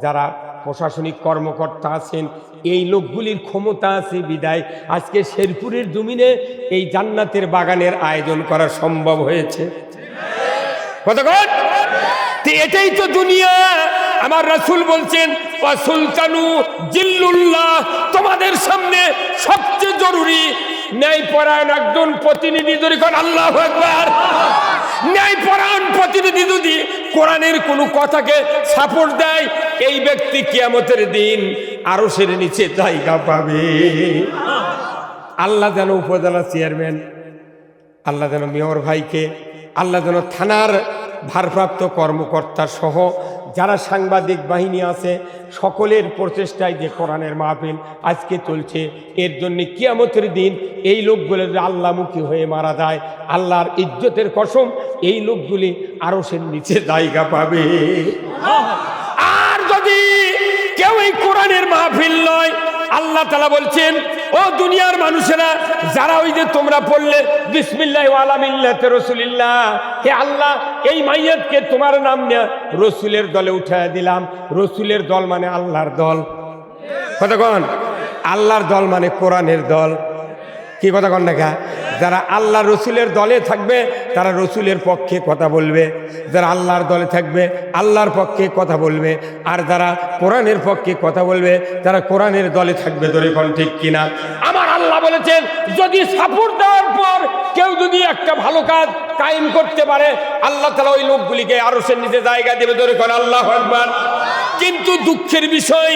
যারা প্রশাসনিক কর্মকর্তা আছেন, এই লোকগুলির ক্ষমতা আছে বিদায় আজকে শেরপুরের জমিনে এই জান্নাতের বাগানের আয়োজন করা সম্ভব হয়েছে। কতক্ষণ? এটাই তো দুনিয়া। আমার রাসূল বলছেন ওয়া সুলতানু জিল্লুল্লাহ, তোমাদের সামনে সবচেয়ে জরুরি ন্যায়পরায়ণ একজন প্রতিনিধি। যদি কোন আল্লাহু আকবার। ন্যায়পরায়ণ প্রতিনিধি যদি কোরআনের কোনো কথাকে সাপোর্ট দেয়, এই ব্যক্তি কিয়ামতের দিন আরশের নিচে জায়গা পাবে। আল্লাহ যেন উপজেলা চেয়ারম্যান, আল্লাহ যেন মেয়র ভাইকে, আল্লাহ যেন থানার ভারপ্রাপ্ত কর্মকর্তা সহ যারা সাংবাদিক বাহিনী আছে সকলের প্রচেষ্টায় যে কোরআনের মাহফিল আজকে চলছে, এর জন্য কিয়ামতের দিন এই লোকগুলো যে আল্লাহমুখী হয়ে মারা যায়, আল্লাহর ইজ্জতের কসম, এই লোকগুলি আরশের নিচে জায়গা পাবে। আর যদি কেউ এই কোরআনের মাহফিল নয়, আল্লাহ তাআলা বলছেন ও দুনিয়ার মানুষেরা যারা ওই যে তোমরা পড়লে বিসমিল্লাহ ওয়া আলা মিল্লাতি রাসূলিল্লাহ, হে আল্লাহ এই মাইয়াতকে তোমার নাম নিয়ে রসুলের দলে উঠায় দিলাম। রসুলের দল মানে আল্লাহর দল। কতক্ষণ? আল্লাহর দল মানে কোরআনের দল। কি কথা কন না? যারা আল্লাহ রসুলের দলে থাকবে তারা রসুলের পক্ষে কথা বলবে, যারা আল্লাহর দলে থাকবে আল্লাহর পক্ষে কথা বলবে, আর যারা কোরআনের পক্ষে কথা বলবে তারা কোরআনের দলে থাকবে। ধরে কোন ঠিক কিনা? আমার আল্লাহ বলেছেন যদি সাপোর্ট দেওয়ার পর কেউ যদি একটা ভালো কাজ কায়েম করতে পারে, আল্লাহ তাআলা ওই লোকগুলিকে আরশের নিচে জায়গা দেবে। ধরে কোন আল্লাহু আকবার। কিন্তু দুঃখের বিষয়,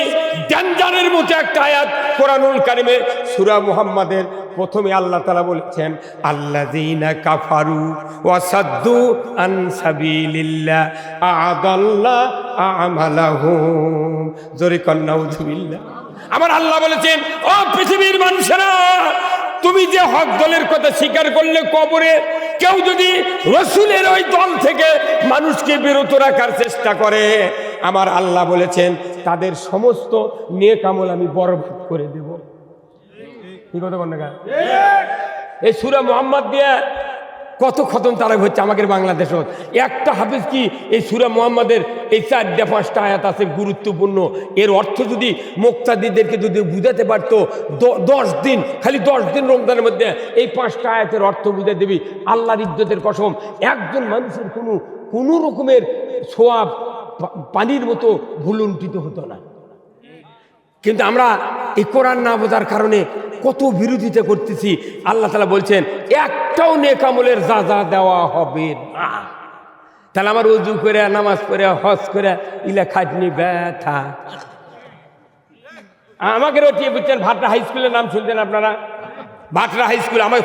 ডেঞ্জারের মতো একটা আয়াত কোরআনুল কারিমে সূরা মুহাম্মাদের প্রথমে আল্লাহ তাআলা বলেছেন আল্লাযীনা কাফারু ওয়া সাদ্দু আন সাবিলিল্লাহ আ'আদাল্লাহ আমালাহুম। জোরে কোন নাউযুবিল্লাহ। আমার আল্লাহ বলেছেন ও পৃথিবীর মানুষেরা, তুমি যে হক দলের কথা স্বীকার করলে, কবরে কেউ যদি রসুলের ওই দল থেকে মানুষকে বিরত রাখার চেষ্টা করে, আমার আল্লাহ বলেছেন তাদের সমস্ত নেক আমল আমি বরবাদ করে দেব। কি কথা বল না? এই সূরা মুহাম্মদ দিয়ে কত খতম তারা হচ্ছে আমাদের বাংলাদেশ। একটা হাফেজ কি এই সূরা মুহাম্মাদের এই 4-5টা আয়াত আছে গুরুত্বপূর্ণ, এর অর্থ যদি মুক্তাদিদেরকে যদি বুঝাতে পারতো 10 দিন, খালি 10 দিন রমজানের মধ্যে এই 5টা আয়াতের অর্থ বুঝে দিবি, আল্লাহর ইজ্জতের কসম একজন মানুষের কোনো রকমের সোয়াব পানির মতো ভুলুণ্ঠিত হতো না। কিন্তু আমরা এই কোরআন না বোঝার কারণে কত বিরোধিতা করতেছি। আল্লাহ তাআলা বলছেন একটাও নেক আমলের যা যা দেওয়া হবে না। তাহলে আমার ওযু করে নামাজ পড়ে হজ করে ইলা খাটনি ব্যথা। আমাকে রটিয়ে বুঝছেন ভাটরা হাই স্কুলের নাম শুনছেন আপনারা? ভাটরা হাই স্কুল আমার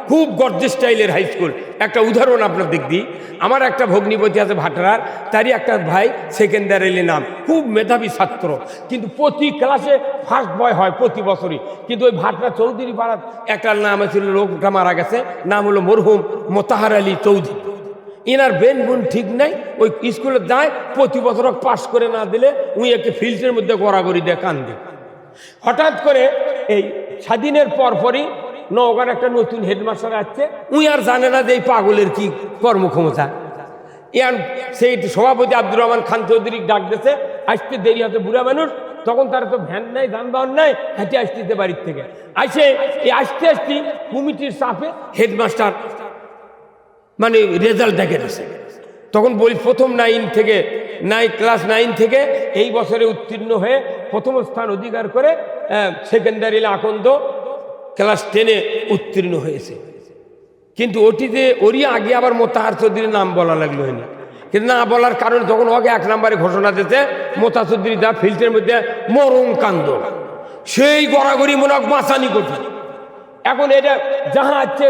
খুব গর্জিয়াস স্টাইলের হাই স্কুল। একটা উদাহরণ আপনার দিক দিই, আমার একটা ভগ্নিপতি আছে ভাটরার, তারই একটা ভাই সেকেন্ডারি নাম, খুব মেধাবী ছাত্র, কিন্তু প্রতি ক্লাসে ফার্স্ট বয় হয় প্রতি বছরই। কিন্তু ওই ভাটরা চৌধুরী পাড়ার একটা নাম ছিল, লোকটা মারা গেছে, নাম হলো মরহুম মোতাহার আলী চৌধুরী। এনার বেন বোন ঠিক নাই, ওই স্কুলে যায় প্রতি বছর পাস করে না দিলে উনি একটা ফিল্ডের মধ্যে গড়াগড়ি দিয়ে কান্দে। হঠাৎ করে এই স্বাধীনের পরপরই নওগাঁর একটা নতুন হেডমাস্টার আসছে, উনি আর জানে না যে এই পাগলের কি কর্মক্ষমতা। ইয়ান সেই সভাপতি আব্দুর রহমান খান চৌধুরী ডাক দিয়েছে, আসতে দেরি হতে, বুড়া মানুষ, তখন তার তো ভ্যান নাই, যানবাহন নাই, হেঁটে আসতে বাড়ির থেকে আসে। এই আসতে আসতে কমিটির চাপে হেডমাস্টার মানে রেজাল্ট দেখে দিয়েছে। তখন বলি প্রথম ক্লাস 9 থেকে এই বছরে উত্তীর্ণ হয়ে প্রথম স্থান অধিকার করে সেকেন্ডারি আকন্দ ক্লাস 10-এ উত্তীর্ণ হয়েছে। কিন্তু ওটিতে ওরই আগে আবার মোতাহার চৌধুরীর নাম বলা লাগলো হয়নি। কিন্তু না বলার কারণে যখন ওকে 1 নম্বরে ঘোষণা দিতে, মোতা চৌধুরী যা ফিল্ডের মধ্যে মরণ কান্দ, সেই গড়াগড়ি মনে হয় বাঁচানি করছে। এখন এটা যাহা আছে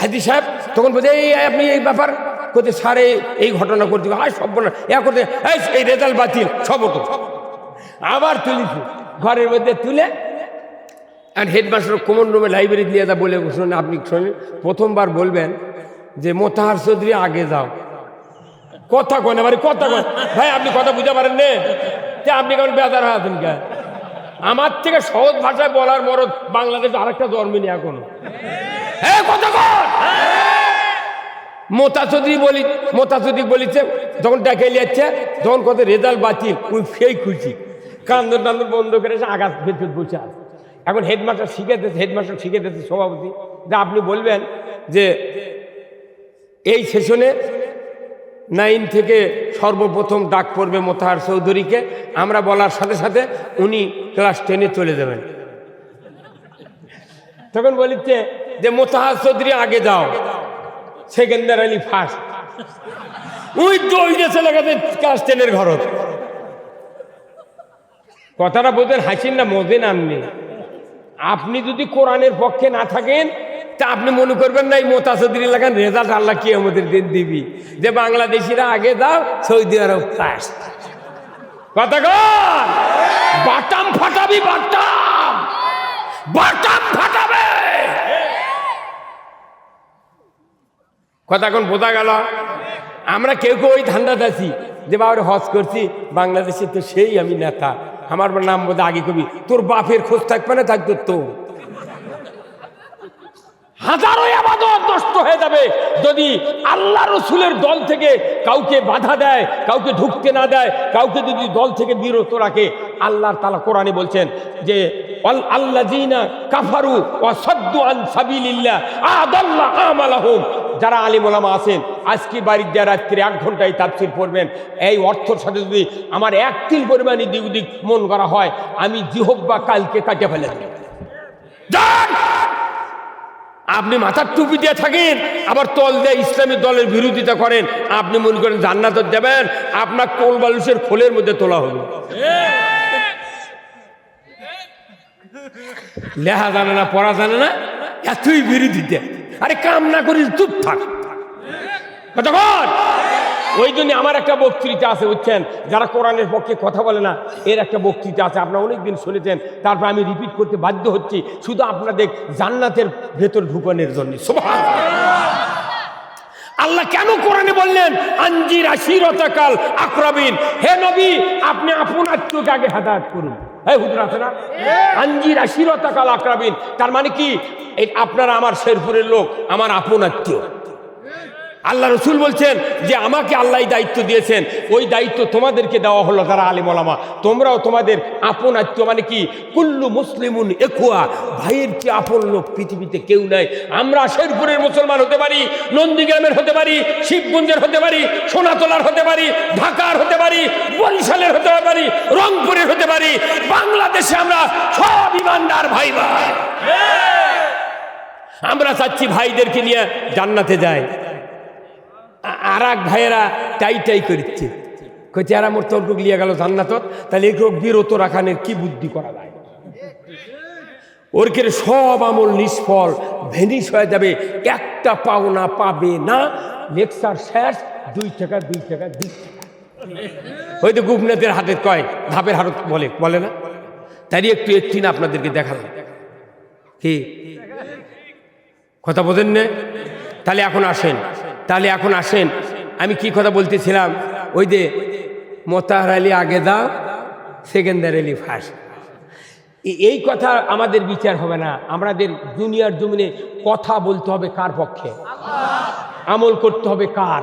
হাজি সাহেব তখন বলছে এই আপনি এই ব্যাপার করতে সারে এই ঘটনা করতে সব বলে করতে এই রেজাল্ট বাতিল সব তো আবার তুলিছি ঘরের মধ্যে তুলে। আর হেডমাস্টার কমন রুমে লাইব্রেরি নিয়ে যা বলে শুনুন, আপনি শোনেন প্রথমবার বলবেন যে মোতাহার চৌধুরী আগে যাও। কথা কন এবারে কথা কন ভাই, আপনি কথা বুঝতে পারেন না, যে আপনি কেমন বেজার হয়ে আছেন কে? আমার থেকে সহজ ভাষায় বলার মরদ বাংলাদেশ আরেকটা জন্মেনি এখনো। হ্যাঁ কথা কন। মোতা চৌধুরী বলিছে যখন ডেকে যাচ্ছে, যখন কত রেজাল্ট বাতিল, ওই সেই খুশি কান্দন টান্দন বন্ধ করে আঘাত ভেতর বসে আছে। এখন হেডমাস্টার শিখে দিয়েছে সভাপতি, যে আপনি বলবেন যে এই সেশনে 9 থেকে সর্বপ্রথম ডাক পড়বে মোতাহার চৌধুরীকে। আমরা বলার সাথে সাথে উনি ক্লাস 10-এ চলে যাবেন। তখন বলিচ্ছে যে মোতাহার চৌধুরী আগে যাও, সেকেন্দার আলী ফার্স্ট। ওই দৌড়ে চলে গেছে ক্লাস 10-এর ঘরত। কথাটা বলতেন হাসিন না মজেন আপনি। আপনি যদি কোরআনের পক্ষে না থাকেন তা আপনি মনে করবেন না এই মোতা চৌধুরী লাগান রেজাল্ট আল্লাহ কি আমাদের দিন দিবি, যে বাংলাদেশিরা আগে দাও, সৌদি আরব ফার্স্ট। কথা কন, বাটাম ফাটাবি, বাটাম ফাটাবে। কথা কোন বোঝা গেল? আমরা কেউ ওই ধান্দাতে আছি যে বাবার হজ করছি বাংলাদেশে, তো সেই আমি নেতা, আমার নাম বোধ আগে কবি। তোর বাপের খোঁজ থাকবে না, থাকতো তো হাজারো ইবাদত নষ্ট হয়ে যাবে যদি আল্লাহ রসুলের দল থেকে কাউকে বাধা দেয়, কাউকে ঢুকতে না দেয়, কাউকে যদি দল থেকে বিরত রাখে। আল্লাহ তাআলা কোরআনে বলছেন যে আল্লাযীনা কাফারু ওয়া সাদ্দু আন সাবিলিল্লাহ আদাল্লা আমালাহুম। যারা আলিম ওলামা আছেন, আজকে বাড়ির যা রাত্রে 1 ঘন্টায় তাফসীর পড়বেন, এই অর্থর সাথে যদি আমার 1 তিল পরিমাণ এদিক ওদিক মন করা হয়, আমি জিহ্বা কালকে কাটে ফেলে দেব। আপনি মাথার টুপি দিয়ে থাকেন, আবার তল দিয়ে ইসলামী দলের বিরোধিতা করেন, আপনি মনে করেন জান্নাত যাবেন, আপনার কোল বালুসের খোলের মধ্যে তোলা হবে। লেখা জানে না, পড়া জানে না, এতই বিরোধিতা। আরে কাম না করিস চুপ থাক। কতক্ষণ? ওই জন্য আমার একটা বক্তৃতা আছে, বুঝছেন, যারা কোরআনের পক্ষে কথা বলে না, এর একটা বক্তৃতা আছে, আপনারা অনেকদিন শুনেছেন, তারপর আমি রিপিট করতে বাধ্য হচ্ছি, শুধু আপনাদের জান্নাতের ভেতর ঢুকানোর জন্য। সুবহানাল্লাহ। আল্লাহ কেন কোরআনে বললেন আনজির আশিরাতাকাল আকরাবিন? হে নবী, আপনি আপন আত্মীয়কে আগে হেদায়েত করুন। হ্যাঁ হুজুর আছে না, আনজির আশিরাতাকাল আকরাবিন, তার মানে কি আপনারা আমার শেরপুরের লোক, আমার আপন আত্মীয়। আল্লাহ রসুল বলছেন যে আমাকে আল্লাহ দায়িত্ব দিয়েছেন, ওই দায়িত্ব তোমাদেরকে দেওয়া হলো যারা আলিম ওলামা, তোমরাও তোমাদের আপন আত্মীয়। মানে কি, কুল্লু মুসলিমুন ইখওয়া, ভাইয়ের কি আপন লোক পৃথিবীতে কেউ নাই। আমরা শেরপুরের মুসলমান হতে পারি, নন্দীগ্রামের হতে পারি, শিবগঞ্জের হতে পারি, সোনাতলার হতে পারি, ঢাকার হতে পারি, বরিশালের হতে পারি, রংপুরের হতে পারি, বাংলাদেশে আমরা সব ইমানদার ভাই ভাই। আমরা চাচ্ছি ভাইদেরকে নিয়ে জান্নাতে যায়। আর এক ভাইয়েরা টাই করছে, কইছে এরা মোর তর্ক লিয়ে গেল জান্নাতত, তাহলে এগুলো বিরত রাখানের কি বুদ্ধি করা যায়? ওর কে সব আমল নিষ্ফল, ভেনিশ হয়ে যাবে, একটা পাওনা পাবে না। লেকচার শেষ, 2 টাকা 2 টাকা 2 টাকা। হয়তো গুপনাথের হাতে কয় ধাপের হারত বলে না, তাই একটু না আপনাদেরকে দেখালাম। কি কথা বোঝেন না? তাহলে এখন আসেন, আমি কি কথা বলতেছিলাম, ওই যে মোতাহার আলী আগে দাও, সেকেন্দার আলী ফার্স্ট। এই কথা আমাদের বিচার হবে না। আমাদের দুনিয়ার জমিনে কথা বলতে হবে কার পক্ষে, আমল করতে হবে কার,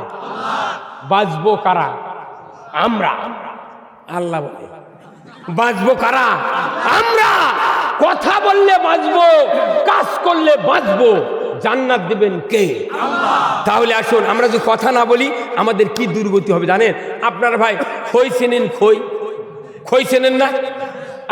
বাঁচবো কারা? আমরা। আল্লাহ বলে বাঁচবো কারা? আমরা। কথা বললে বাঁচবো, কাজ করলে বাঁচবো। জান্নাত দিবেন কে? আল্লাহ। তাহলে আসুন, আমরা যদি কথা না বলি আমাদের কি দুর্গতি হবে জানেন? আপনারা ভাই খই চেনেন? খই চেনেন না?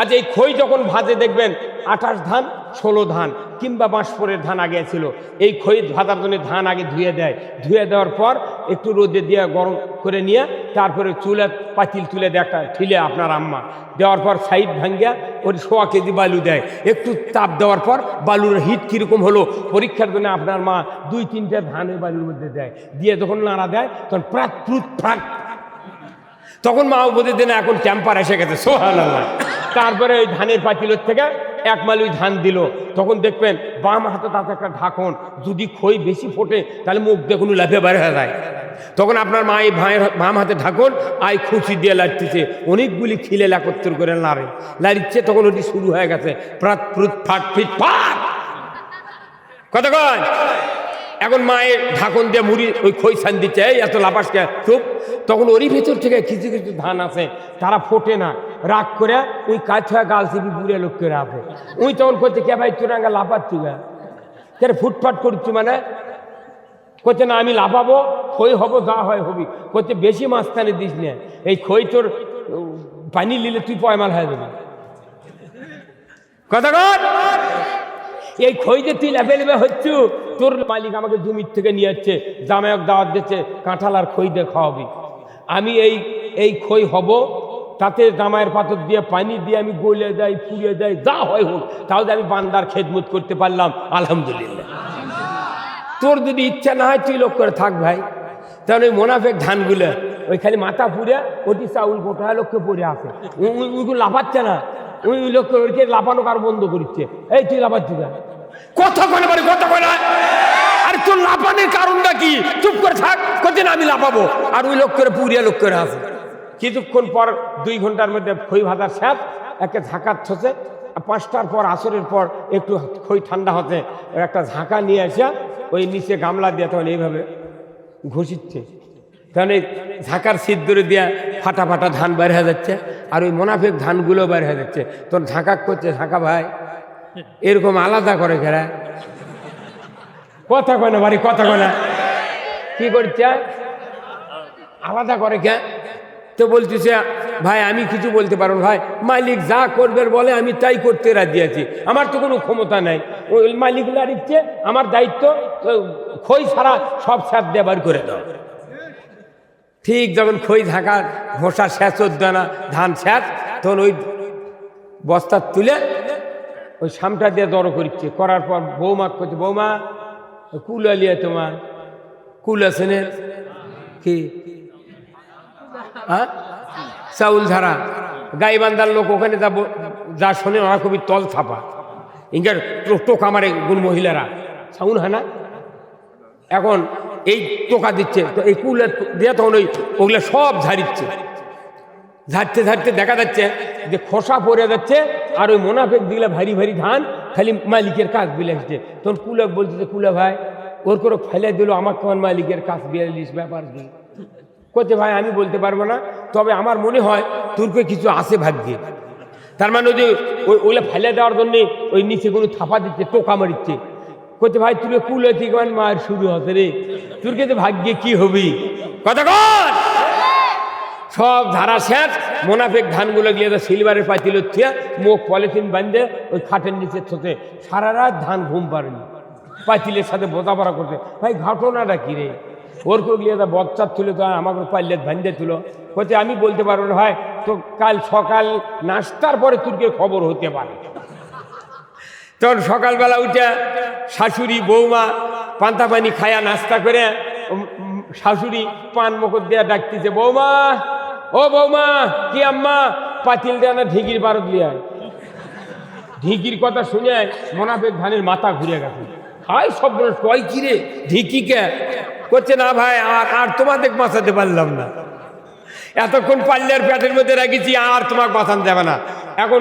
আচ্ছা, এই খই যখন ভাজে দেখবেন 28 ধান 16 ধান কিংবা বাঁশপরের ধান আগে ছিল। এই খই ভাজার জন্য ধান আগে ধুয়ে দেয়, ধুয়ে দেওয়ার পর একটু রোদে দিয়ে গরম করে নিয়ে তারপরে চুলে পাতিল তুলে দেয় একটা ঠিলে আপনার আম্মা, দেওয়ার পর সাইড ভাঙ্গিয়া ওর 100 কেজি বালু দেয়। একটু তাপ দেওয়ার পর বালুর হিট কীরকম হলো পরীক্ষার জন্য আপনার মা 2-3টা ধান ওই বালুর মধ্যে দেয়, দিয়ে যখন নাড়া দেয় তখন প্রাক তখন মা বোধে দেন এখন টেম্পার এসে গেছে। সুবহানাল্লাহ। তারপরে ওই ধানের পাতিলের থেকে এক মাল ওই ধান দিল, তখন দেখবেন বাম হাতে তাতে একটা ঢাকন, যদি খই বেশি ফোটে তাহলে মুখ দিয়ে কোনো লাফে বের হয়ে যায়। তখন আপনার মা এই বাম হাতে ঢাকন আই খুশি দিয়ে লাড়তেছে, অনেকগুলি খিলে একত্র করে লাড়িচ্ছে, তখন ওটি শুরু হয়ে গেছে প্রাত প্রুত ফাট ফিট ফাট। কতক্ষণ এখন মায়ের ঢাকন দিয়ে মুড়ি ওই খই ছান দিচ্ছে, এই এত লাপাসকে চুপ। তখন ওরই ভেতর থেকে কিছু কিছু ধান আছে তারা ফোটে না, রাগ করে ওই কাজ হয়ে গাল চিপি বুড়ে লোক করে আপে। ওই তখন করছে কে ভাই তোর আগে লাফাচ্ছি গা, কে ফুটফাট করছি মানে করছে না আমি লাফাবো, খই হবো যা হয় হবি। করছে বেশি মাঝখানে দিস না, এই খই তোর পানি নিলে তুই পয়মাল হয়ে যাবি। কতক্ষণ এই খই যে তুই লেবে লেবে হচ্ছু, তোর মালিক আমাকে জমির থেকে নিয়ে যাচ্ছে, জামাইক দাওয়াত দিচ্ছে, কাঁঠাল আর খই দিয়ে খাওয়াবি। আমি এই খই হব, তাতে জামাইয়ের পাথর দিয়ে পানি দিয়ে আমি গলে যাই, ফুরিয়ে যাই, যা হয় হোক, তাহলে আমি বান্দার খেদমত করতে পারলাম, আলহামদুলিল্লাহ। তোর যদি ইচ্ছা না হয় তুই লোক করে থাক ভাই। তাহলে ওই মোনাফেক ধানগুলো ওই খালি মাথা পুড়ে ওটি চাউল গোটা লোককে পড়ে আসে, ওইগুলো লাফাচ্ছে না, ওই লোককে ওইকে লাফানো কার বন্ধ করছে। এই তুই লাফাচ্ছি না, কথা বলে মানে কথা বলে, আরে তোর লাফানোর কারণটা কি? চুপ করে থাক, করছে না আমি লাফাবো, আর ওই লোক করে পুরিয়া লোক করে আসে। কিছুক্ষণ পর 2 ঘন্টার মধ্যে খই ভাজার স্বাদ একটা ঝাঁকার ছসে, 5টার পর আসরের পর একটু খই ঠান্ডা হতে একটা ঝাঁকা নিয়ে আসা ওই নিচে গামলা দিয়ে তখন এইভাবে ঘষিচ্ছে, কারণ এই ঝাঁকার সিদ্ধরে দিয়া ফাটা ফাটা ধান বের হয়ে যাচ্ছে, আর ওই মোনাফেক ধানগুলো বের হয়ে যাচ্ছে। তোর ঝাঁকা করছে, ঝাঁকা ভাই এরকম আলাদা করে ঘেরা কথা কয় না বাড়ি, কথা কয় না, কি করছে আলাদা করে কে? তো বলতেছে ভাই আমি কিছু বলতে পারবো ভাই, মালিক যা করবে বলে আমি তাই করতে রাজি আছি, আমার তো কোনো ক্ষমতা নাই। ওই মালিক লাড়িচ্ছে, আমার দায়িত্ব খই ছাড়া সব স্যাঁত দিয়ে বার করে দাও। ঠিক যখন খই ঝাঁকা ঘষা স্যাঁচ হচ্ছে না, ধান স্যাঁচ, তখন ওই বস্তা তুলে ওই সামটা দিয়ে জড়ো করছে, করার পর বৌমা করছে, বৌমা কুল আলিয়া তোমার কুল আছে না কি? হ্যাঁ চাউল ঝাড়া গাইবান্ধার লোক ওখানে যাবো, যা শোনে ওরা খুবই তল ছাপা, ইঙ্গার টোকা মারে গুণ মহিলারা, সাউন হয় না। এখন এই টোকা দিচ্ছে, তো এই কুল দিয়ে তখন ওগুলো সব ঝাড়িচ্ছে, ঝাড়তে ঝাড়তে দেখা যাচ্ছে যে খোসা পড়ে যাচ্ছে, আর ওই মোনাফেক দিলে ভারী ভারী ধান খালি মালিকের কাজ বিলে আসছে। তখন কুলক বলছে যে কুলে ভাই ওর করে ফেলে দিল, আমার তোমার মালিকের কাজ বিয়াল্লিশ ব্যাপার কি করছে ভাই আমি বলতে পারবো না, তবে আমার মনে হয় তোরকে কিছু আসে ভাগ্যে। তার মানে ওই যে ওইগুলো ফেলে দেওয়ার জন্যে ওই নিচে কোনো থাপা দিচ্ছে, টোকা মারিচ্ছে। করছে ভাই তুই কুলে থেকে মায়ের শুরু হতে রে, তোর কাছে ভাগ্যে কি হবি? কথা কর সব ধারা শেষ, মোনাফেক ধানগুলো গিয়ে তো সিলভারের পাতিল হচ্ছে, মুখ পলিথিন বাঁধে ওই খাটের নিচে থতে সারা রাত ধান ঘুম পারেনি, পাতিলের সাথে বোঝাপড়া করতে। ভাই ঘটনাটা কি রে? ওর করে গিয়ে বচ্চার তুলে তো আমাকে পাল্লে ভান্ডে তুলো, বলছে আমি বলতে পারবো না ভাই, তো কাল সকাল নাস্তার পরে তুর্কের খবর হতে পারে। তখন সকালবেলা উঠে শাশুড়ি বৌমা পান্তা পানি খায়া নাস্তা করে, শাশুড়ি পান মুখর দেয়া ডাকতেছে, বৌমা ও বৌমা, কি আম্মা পাতিল দেয়া না ঢিকির বারত লিয়া। ঢিকির কথা শুনে মোনাফেক ধানের মাথা ঘুরে গেছে, হাই সব কয় কি রে ঢিকি কে? করছে না ভাই আর তোমাদের বাঁচাতে পারলাম না, এতক্ষণ পাল্লের পেটের মধ্যে রেখেছি, আর তোমাকে বাঁচান যাবে না। এখন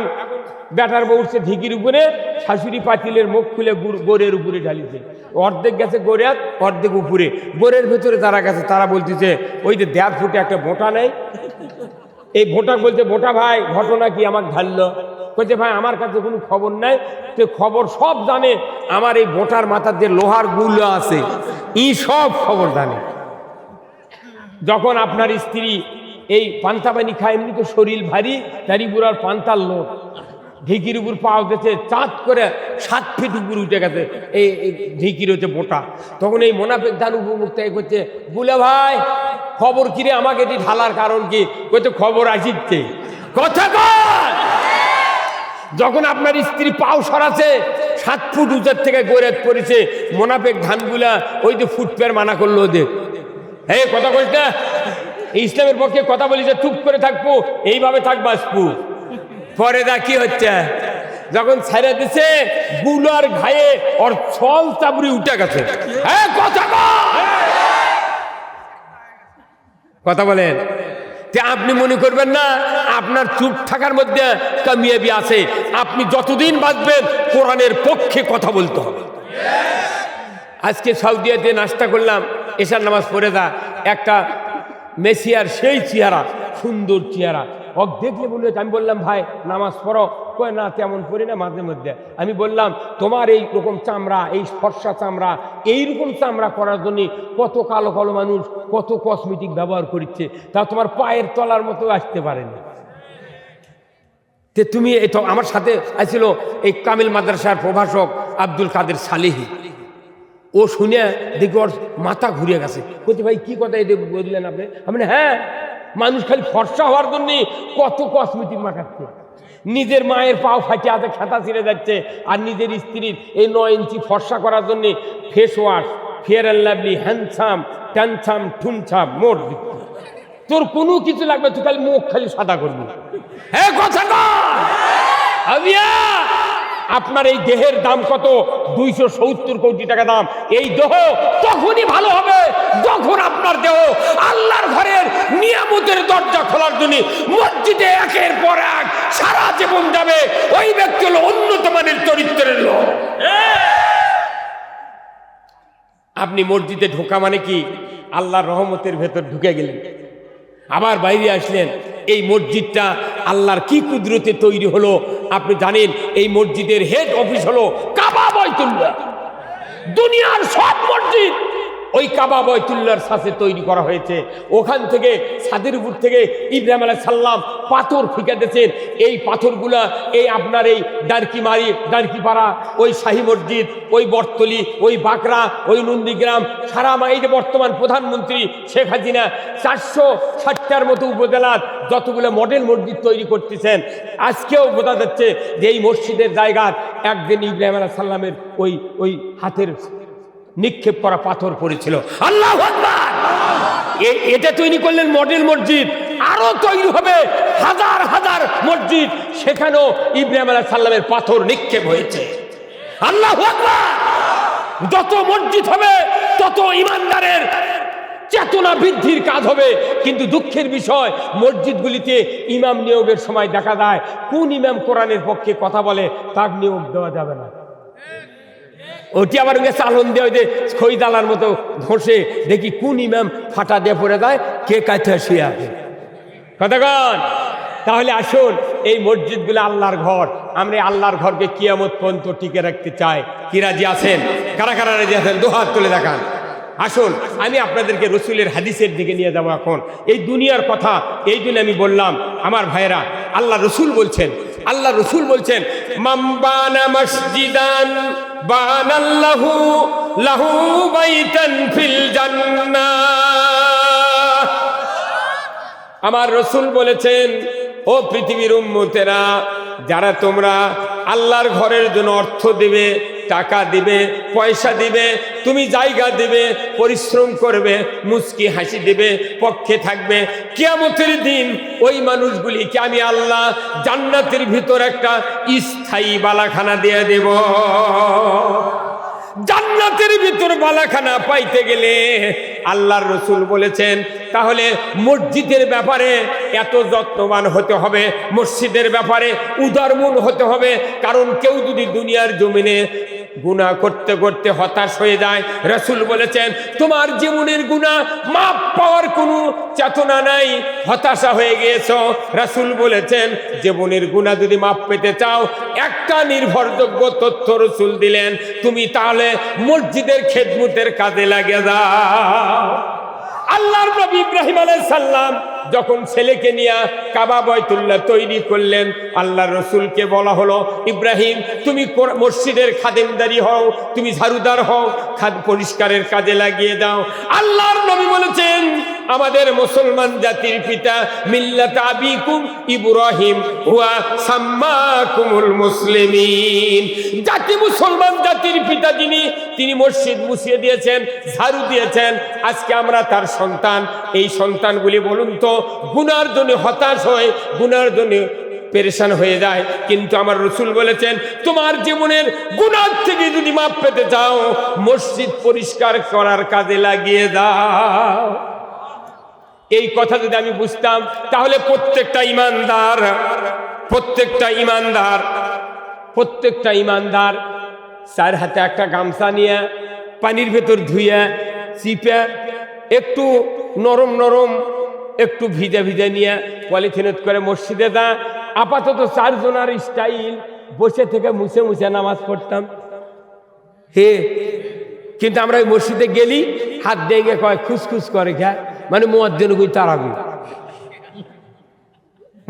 বেটার বউ উঠছে ঢিকির উপরে, শাশুড়ি পাতিলের মুখ খুলে গোড়ের উপরে ঢালিছে, অর্ধেক গেছে গোড়ে অর্ধেক উপরে, গোড়ের ভেতরে যারা গেছে তারা বলতেছে ওই যে 1.5 ফুটে একটা ভোঁটা নেই, এই ভোঁটা বলছে ভোঁটা ভাই ঘটনা কি আমাকে ঢাললো? বলছে ভাই আমার কাছে কোনো খবর নাই, তো খবর সব জানে, আমার এই ভোঁটার মাথার যে লোহার গুলো আছে ই সব খবর জানে। যখন আপনার স্ত্রী এই পান্তা পানি খায়, এমনি তো শরীর ভারী, তারি বুড়ার পান্তার লোক, ঢিকির উপর পাওয়া গেছে চাঁদ করে 7 ফিট উপর উঠে গেছে এই ঢিকির হচ্ছে বোটা। তখন এই মোনাফেক ধান উপমুখ থেকে করছে, বুলে ভাই খবর কিরে, আমাকে এটি ঢালার কারণ কি? কইতে খবর আসিচ্ছে। কথা কর, যখন আপনার স্ত্রী পাও সরাছে 7 ফুট উঁচার থেকে গড়ে পড়েছে, মোনাফেক ধানগুলা ওই যে ফুটপের মানা করলো ওদের, এই কথা বলিস না, ইসলামের পক্ষে কথা বলি যে চুপ করে থাকবো, এইভাবে থাকবা পরেদা কি হচ্ছে, যখন ছেড়ে দিছে গুলার ঘায়ে ওর ছল চাবড়ি উঠে গেছে। হ্যাঁ কথা বলেন। আপনি মনে করবেন না আপনার চুপ থাকার মধ্যে কামিয়াবি আছে। আপনি যতদিন বাঁচবেন কোরআনের পক্ষে কথা বলতে হবে। আজকে সৌদিয়াতে নাস্তা করলাম, এশার নামাজ পড়ে দা একটা মেসিয়ার সেই চেহারা, সুন্দর চেহারা, ওক দেখলে বলবে, আমি বললাম ভাই নামাজ পড়ো, কয় না তেমন পড়ি না মাঝে মধ্যে। আমি বললাম তোমার এই রকম চামড়া, এই ফর্সা চামড়া, এইরকম চামড়া করার জন্য কত কালো কালো মানুষ কত কসমেটিক ব্যবহার করছে, তা তোমার পায়ের তলার মতো আসতে পারেনি। তুমি এটা আমার সাথে আসছিল এই কামিল মাদ্রাসার প্রভাষক আব্দুল কাদের সালেহি, ও শুনে দেখি ওর মাথা ঘুরিয়ে গেছে, বলছি ভাই কি কথা এটা বললেন আপনি? আমি হ্যাঁ, মানুষ খালি ফর্সা হওয়ার জন্য কত কসমেটিক মাখাচ্ছে, নিজের মায়ের পাও ফাটে হাতে খেতা ছিঁড়ে যাচ্ছে, আর নিজের স্ত্রীর এই 9 ইঞ্চি ফর্সা করার জন্য face wash, fair and lovely, handsome, ট্যানসাম, ঠুনছাম, মোট দিচ্ছে। তোর কোনো কিছু লাগবে, তুই খালি মুখ খালি সাদা করবি। হ্যাঁ কথা আবিয়া, আপনার এই দেহের দাম কত? 270 কোটি টাকা দাম। এই দেহ তখনই ভালো হবে যখন আপনার দেহ আল্লাহর ঘরের নিয়ামতের দরজা খোলার জন্য মসজিদে একের পর এক সারা জীবন যাবে। ওই ব্যক্তি হলো উন্নত মানের চরিত্রের লোক। আপনি মসজিদে ঢোকা মানে কি আল্লাহর রহমতের ভেতর ঢুকে গেলেন, আবার বাইরে আসলেন। এই মসজিদটা আল্লাহর কি কুদরতে তৈরি হলো আপনি জানেন? এই মসজিদের হেড অফিস হলো কাবা বাইতুল্লাহ। দুনিয়ার সব মসজিদ ওই কাবা বাইতুল্লাহর সাথে তৈরি করা হয়েছে। ওখান থেকে ছাদের উপর থেকে ইব্রাহিম আলাইহিস সালাম পাথর ফিকে দিয়েছেন। এই পাথরগুলা এই আপনার এই ডারকিপাড়া, ওই শাহী মসজিদ, ওই বটতলি, ওই বাকরা, ওই নন্দীগ্রাম, সারা এই যে বর্তমান প্রধানমন্ত্রী শেখ হাসিনা 460টার মতো উপজেলার যতগুলো মডেল মসজিদ তৈরি করতেছেন, আজকেও বোঝা যাচ্ছে যে এই মসজিদের জায়গার একদিন ইব্রাহিম আলাইহিস সালামের ওই হাতের নিক্ষেপ করা পাথর পড়েছিল। আল্লাহু আকবার! এটা তৈরি করলেন মডেল মসজিদ, আরো তৈরি হবে হাজার হাজার মসজিদ, সেখানেও ইব্রাহিম আলাইহিস সালামের পাথর নিক্ষেপ হয়েছে। আল্লাহু আকবার! যত মসজিদ হবে তত ইমানদারের চেতনা বৃদ্ধির কাজ হবে। কিন্তু দুঃখের বিষয়, মসজিদগুলিতে ইমাম নিয়োগের সময় দেখা যায় কোন ইমাম কোরআনের পক্ষে কথা বলে তার নিয়োগ দেওয়া যাবে না। ওটি আবার চালন দেওয়া যে খৈদালার মতো ঘষে দেখি কোন ইমাম ফাটা দিয়ে পড়ে যায়, কে কাছে শুয়ে আছে। কতক্ষণ? তাহলে আসুন, এই মসজিদগুলো আল্লাহর ঘর। আমরা আল্লাহর ঘরকে কিয়ামত পর্যন্ত টিকে রাখতে চাই। কি রাজি আছেন? কারা কারা রাজি আছেন? দুহাত তুলে দেখান। আসুন, আমি আপনাদেরকে রসুলের হাদিসের দিকে নিয়ে যাবো। এখন এই দুনিয়ার কথা এই জন্য আমি বললাম আমার ভাইরা, আল্লাহ রসুল বলছেন মাম্বানা মসজিদান বানাল্লাহু লাহু বাইতান ফিল জান্নাহ। আমার রসুল বলেছেন, ও পৃথিবীর উম্মতেরা, যারা তোমরা আল্লাহর ঘরের জন্য অর্থ দিবে, টাকা দিবে, পয়সা দিবে, তুমি জায়গা দিবে, পরিশ্রম করবে, মুস্কি হাসি দিবে, পক্ষে থাকবে, কিয়ামতের দিন ওই মানুষগুলিকে আমি আল্লাহ জান্নাতের ভিতর একটা স্থায়ী বালাখানা দিয়ে দেব। জান্নাতের ভিতর বালাখানা পাইতে গেলে আল্লাহর রসুল বলেছেন, তাহলে মসজিদের ব্যাপারে এত যত্নবান হতে হবে, মসজিদের ব্যাপারে উদারমন হতে হবে। কারণ কেউ যদি দুনিয়ার জমিনে গুনাহ করতে করতে হতাশ হয়ে যায়, রাসূল বলেছেন তোমার জীবনের গুনাহ মাপ পাওয়ার কোনো চেতনা নাই, হতাশা হয়ে গিয়েছো। রাসূল বলেছেন জীবনের গুনাহ যদি মাপ পেতে চাও, একটা নির্ভরযোগ্য তথ্য রাসূল দিলেন, তুমি তাহলে মসজিদের খেদমতের কাজে লাগে যাও। আল্লাহর নবী ইব্রাহিম আলাইহিস সালাম যখন ছেলেকে নিয়ে কাবা বাইতুল্লাহ তৈরি করলেন, আল্লাহর রসুলকে বলা হলো, ইব্রাহিম তুমি মসজিদের খাদেমদারি হও, তুমি ঝাড়ুদার হও, পরিষ্কারের কাজে লাগিয়ে দাও। আল্লাহর নবী বলেছেন আমাদের মুসলমান জাতির পিতা মিল্লাত আবিকুম ইব্রাহিম হুয়া সাম্মাকুমুল মুসলিমিন। জাতি মুসলমান জাতির পিতা যিনি, তিনি মসজিদ মুছিয়ে দিয়েছেন, ঝাড়ু দিয়েছেন। আজকে আমরা তার সন্তান। এই সন্তানগুলি বলুন তো গুনার জন্য হতাশ হয়, গুনার জন্য পেরেশান হয়ে যায়। কিন্তু আমার রসুল বলেছেন, তোমার জীবনের গুনাহ থেকে যদি মাপ পেতে চাও, মসজিদ পরিষ্কার করার কাজে লাগিয়ে দাও। এই কথা যদি আমি বুঝতাম, তাহলে প্রত্যেকটা ইমানদার চার হাতে একটা গামছা নিয়ে পানির ভেতর ধুইয়া চিপে একটু নরম নরম একটু ভিজা ভিজা নিয়ে পলিথিনত করে মসজিদে দা। আপাতত 4 জনের স্টাইল বসে থেকে মুছে মুছে নামাজ পড়তাম। কিন্তু আমরা ওই মসজিদে গেলি, হাত দিয়ে কয় খুসখুস করে খা, মানে মুয়াজ্জিন কই তারাবি,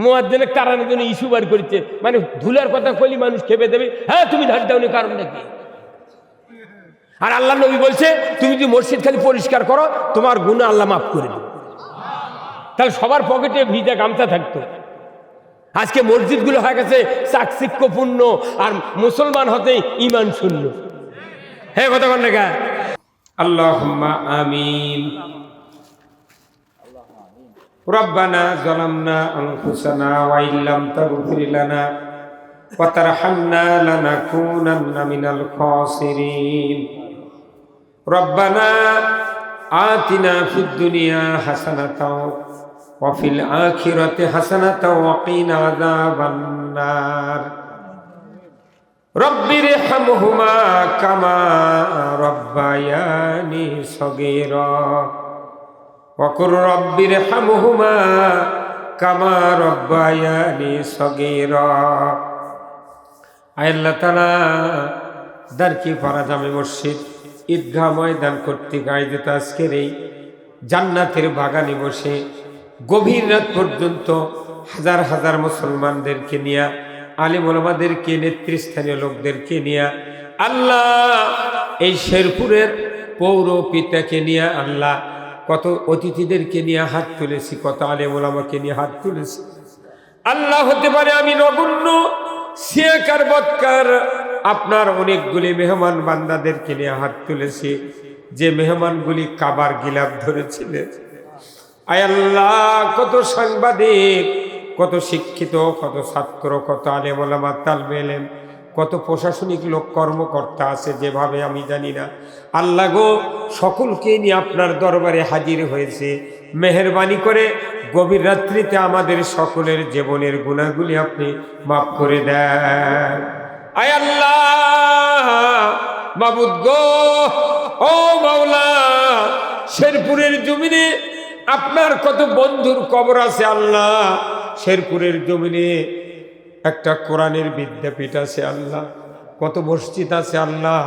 মুয়াজ্জিনের তারানোর জন্য ইস্যু বার করেছে, মানে ধুলার কথা কইলি মানুষ খেপে দেবে। হ্যাঁ, তুমি ধার দাওনি, কারণটা কি? আর আল্লাহ নবী বলছে, তুমি যদি মসজিদ খালি পরিষ্কার করো, তোমার গুনাহ আল্লাহ মাফ করে দেবে। তাহলে সবার পকেটে ভিজা গামছা থাকতো। আজকে মসজিদগুলো হয়ে গেছে চাকচিক্যপূর্ণ, আর মুসলমান হতে ঈমান শূন্য। হ্যাঁ, কথা বল না। আল্লাহুম্মা আমিন। রব্বানা যালামনা আনফুসানা ওয়া ইল্লাম তাগফির লানা ওয়া তারহামনা লানাকুনান্না মিনাল খাসিরিন। রব্বানা আতিনা ফিদ দুনিয়া হাসানাতাও ওয়া ফিল আখিরাতি হাসানাতাও ওয়া কিনা আযাবান নার। রব্বিরহামহুমা কামা রব্বায়ানি সগীরা ওয়া কুর রব্বিরহামহুমা কামা রব্বায়ানি সগীরা। আয় আল্লাহ তাআলা, দারকিপাড়া জামে মসজিদ ঈদগাহ ময়দান কর্তৃক আয়োজিত আজকের এই জান্নাতের বাগানে বসে গভীর রাত পর্যন্ত হাজার হাজার মুসলমানদেরকে নিয়ে, আলেম ওলামাদেরকে, নেতৃস্থানীয় লোকদেরকে নিয়ে, আল্লাহ এই শেরপুরের পৌর পিতাকে নিয়ে, আল্লাহ কত অতিথিদেরকে নিয়ে হাত তুলেছি, কত আলেম ওলামাকে নিয়ে হাত তুলেছি। আল্লাহ হতে পারে আমি নগণ্য সিয়াকার বৎকার আপনার অনেকগুলি মেহমান বান্দাদেরকে নিয়ে হাত তুলেছি, যে মেহমানগুলি কাবার গিলাফ ধরেছিলেন। আয় আল্লাহ, কত সাংবাদিক, কত শিক্ষিত, কত ছাত্র, কত আলেম ওলামা, তালবে ইলম, কত প্রশাসনিক লোক কর্মকর্তা আছে, যেভাবে আমি জানি না। আল্লাহ গো, সকলকে নিয়ে আপনার দরবারে হাজির হয়েছে। মেহেরবানি করে গভীর রাত্রিতে আমাদের সকলের জীবনের গুনাহগুলি আপনি মাফ করে দেন। আয় আল্লাহ, মাবুদ গো, ও মাওলা, শেরপুরের জমিনে আপনার কত বন্ধুর কবর আছে আল্লাহ। শেরপুরের জমিনে একটা কোরআনের বিদ্যাপীঠ আছে আল্লাহ, কত মসজিদ আছে আল্লাহ।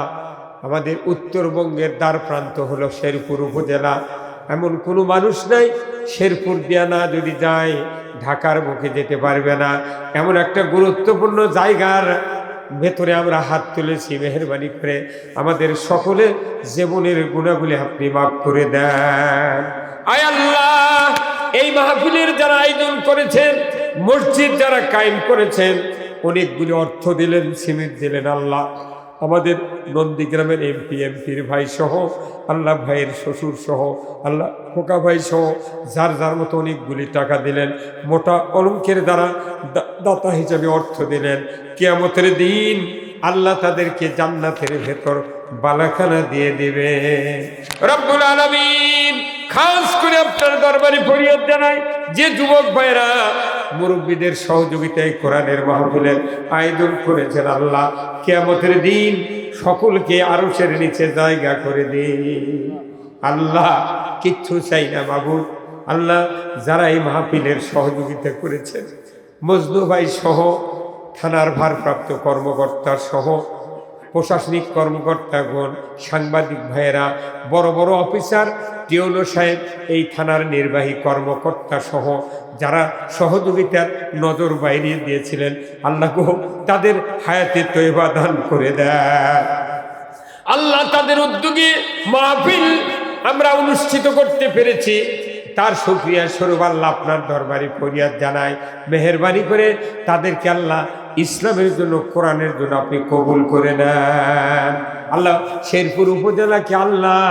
আমাদের উত্তরবঙ্গের দ্বার প্রান্ত হলো শেরপুর উপজেলা। এমন কোনো মানুষ নাই শেরপুর দিয়া না যদি যায় ঢাকার বুকে যেতে পারবে না। এমন একটা গুরুত্বপূর্ণ জায়গার ভেতরে আমরা হাত তুলেছি। মেহেরবানি করে আমাদের সকলের জীবনের গুনাহগুলি আপনি মাফ করে দেন। আয় আল্লাহ, এই মাহফিলের যারা আয়োজন করেছেন, মসজিদ যারা কায়েম করেছেন, অনেকগুলি অর্থ দিলেন, সিমেন্ট দিলেন আল্লাহ। আমাদের নন্দীগ্রামের এমপির ভাই সহ, আল্লাহ ভাইয়ের শ্বশুর সহ, আল্লাহ খোকা ভাই সহ, যার যার মতো অনেকগুলি টাকা দিলেন। মোটা অঙ্কের দ্বারা দাতা হিসাবে অর্থ দিলেন। কিয়ামতের দিন আল্লাহ তাদেরকে জান্নাতের ভেতর বালাখানা দিয়ে দিবে রব্বুল আলামিন। খাস করে আপনার দরবারে ফরিয়াদ জানাই, যে যুবক ভাইরা মুরব্বীদের সহযোগিতায় কোরআনের মাহফিলের আয়োজন করেছেন, আল্লাহ কিয়ামতের দিন সকলকে আরশের নিচে জায়গা করে দিন। আল্লাহ কিচ্ছু চাই না মাবুদ। আল্লাহ যারা এই মাহফিলের সহযোগিতা করেছেন, মজনু ভাই সহ, থানার ভারপ্রাপ্ত কর্মকর্তা সহ, প্রশাসনিক কর্মকর্তাগণ, সাংবাদিক ভাইয়েরা, বড় বড় অফিসার, টিওনো সাহেব, এই থানার নির্বাহী কর্মকর্তা সহ যারা সহযোগিতার নজর বাইরে দিয়েছিলেন, আল্লাহ গো তাদের হায়াতে তয়বা দান করে দেয়। আল্লাহ তাদের উদ্যোগে মাহফিল আমরা অনুষ্ঠিত করতে পেরেছি, তার শুকরিয়া স্বরূপ আল্লাহ আপনার দরবারে ফরিয়াদ জানাই, মেহেরবানি করে তাদেরকে আল্লাহ ইসলামের জন্য, কোরআনের জন্য আপনি কবুল করে নেন। আল্লাহ শেরপুর উপজেলাকে আল্লাহ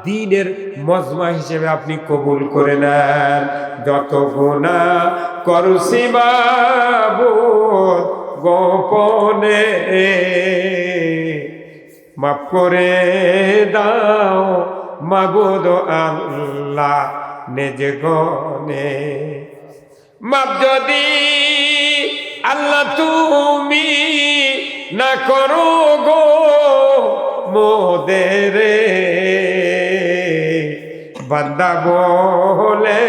দ্বীনের মজমা হিসেবে আপনি কবুল করে নেন। যত গুনাহ করছি মাবুদ গোপনে, মাফ করে দাও মাবুদ আল্লাহ নিজ গনে। মাপ যদি আল্লাহ তুমি না করো গো মোদের, বান্দা বলে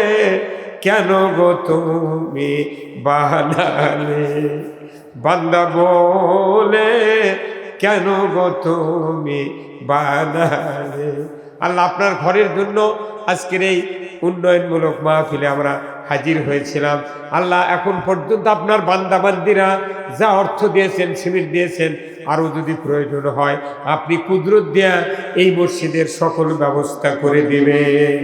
কেন গো তুমি বানালে, বান্দা বলে কেন গো তুমি বানালে। আল্লাহ আপনার ঘরের জন্য আজকের এই উন্নয়নমূলক মাহফিলে আমরা হাজির হয়েছিলাম। আল্লাহ এখন পর্যন্ত আপনার বান্দাবান্দিরা যা অর্থ দিয়েছেন, সিমেন্ট দিয়েছেন, আরও যদি প্রয়োজন হয় আপনি কুদরত দিয়া এই মসজিদের সকল ব্যবস্থা করে দিবেন।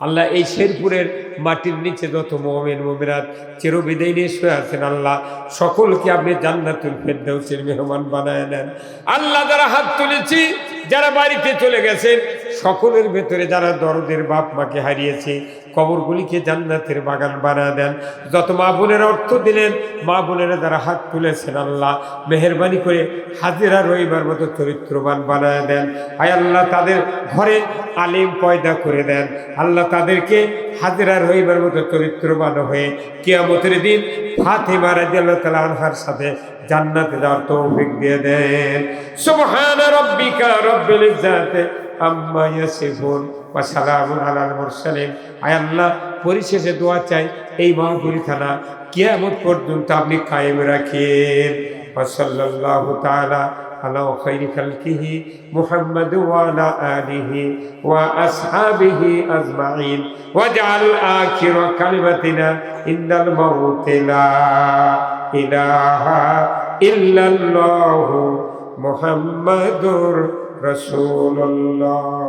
আল্লাহ এই শেরপুরের মাটির নিচে যত মুমিন মুমিনাত চিরবিদায় নিয়ে শুয়ে আছেন, আল্লাহ সকলকে আপনি জান্নাতুল ফেরদাউসের মেহমান বানায় নেন। আল্লাহ যারা হাত তুলেছি, যারা বাড়িতে চলে গেছেন, সকলের ভেতরে যারা দরদের বাপ মাকে হারিয়েছে, কবরগুলিকে জান্নাতের বাগান বানায় দেন। যত মা বোনেরা অর্থ দিলেন, মা বোনেরা যারা হাত তুলেছেন, আল্লাহ মেহেরবানি করে হাজিরা রইবার মতো চরিত্রবান বানায় দেন। আয় আল্লাহ তাদের ঘরে আলিম পয়দা করে দেন। আল্লাহ তাদেরকে হাজিরা রইবার মতো চরিত্রবান হয়ে কিয়ামতের দিন ফাতিমা রাদিয়াল্লাহু তাআলা আনহার সাথে জান্নাতে যাওয়ার তৌফিক দিয়ে দেন। সুবহান রাব্বিকা রাব্বিল ইজ্জাতি আম্মা ইয়াসিফুন ওয়া সালামুন আলাল মুরসালিন। আয় আল্লাহ পরিশেষে দোয়া চাই এই মাহফিল খানা কিয়ামত পর্যন্ত আপনি কায়েম রাখেন। ওয়া সাল্লাল্লাহু তাআলা আলা খাইরি খালকিহি মুহাম্মাদ ওয়া আলা আলিহি ওয়া আসহাবিহি আজমাইন ওয়াজআল আখিরা কালিমাতিনা ইন্দাল মাউতি লা ইলাহা ইল্লাল্লাহু মুহাম্মাদুর রাসূলুল্লাহ।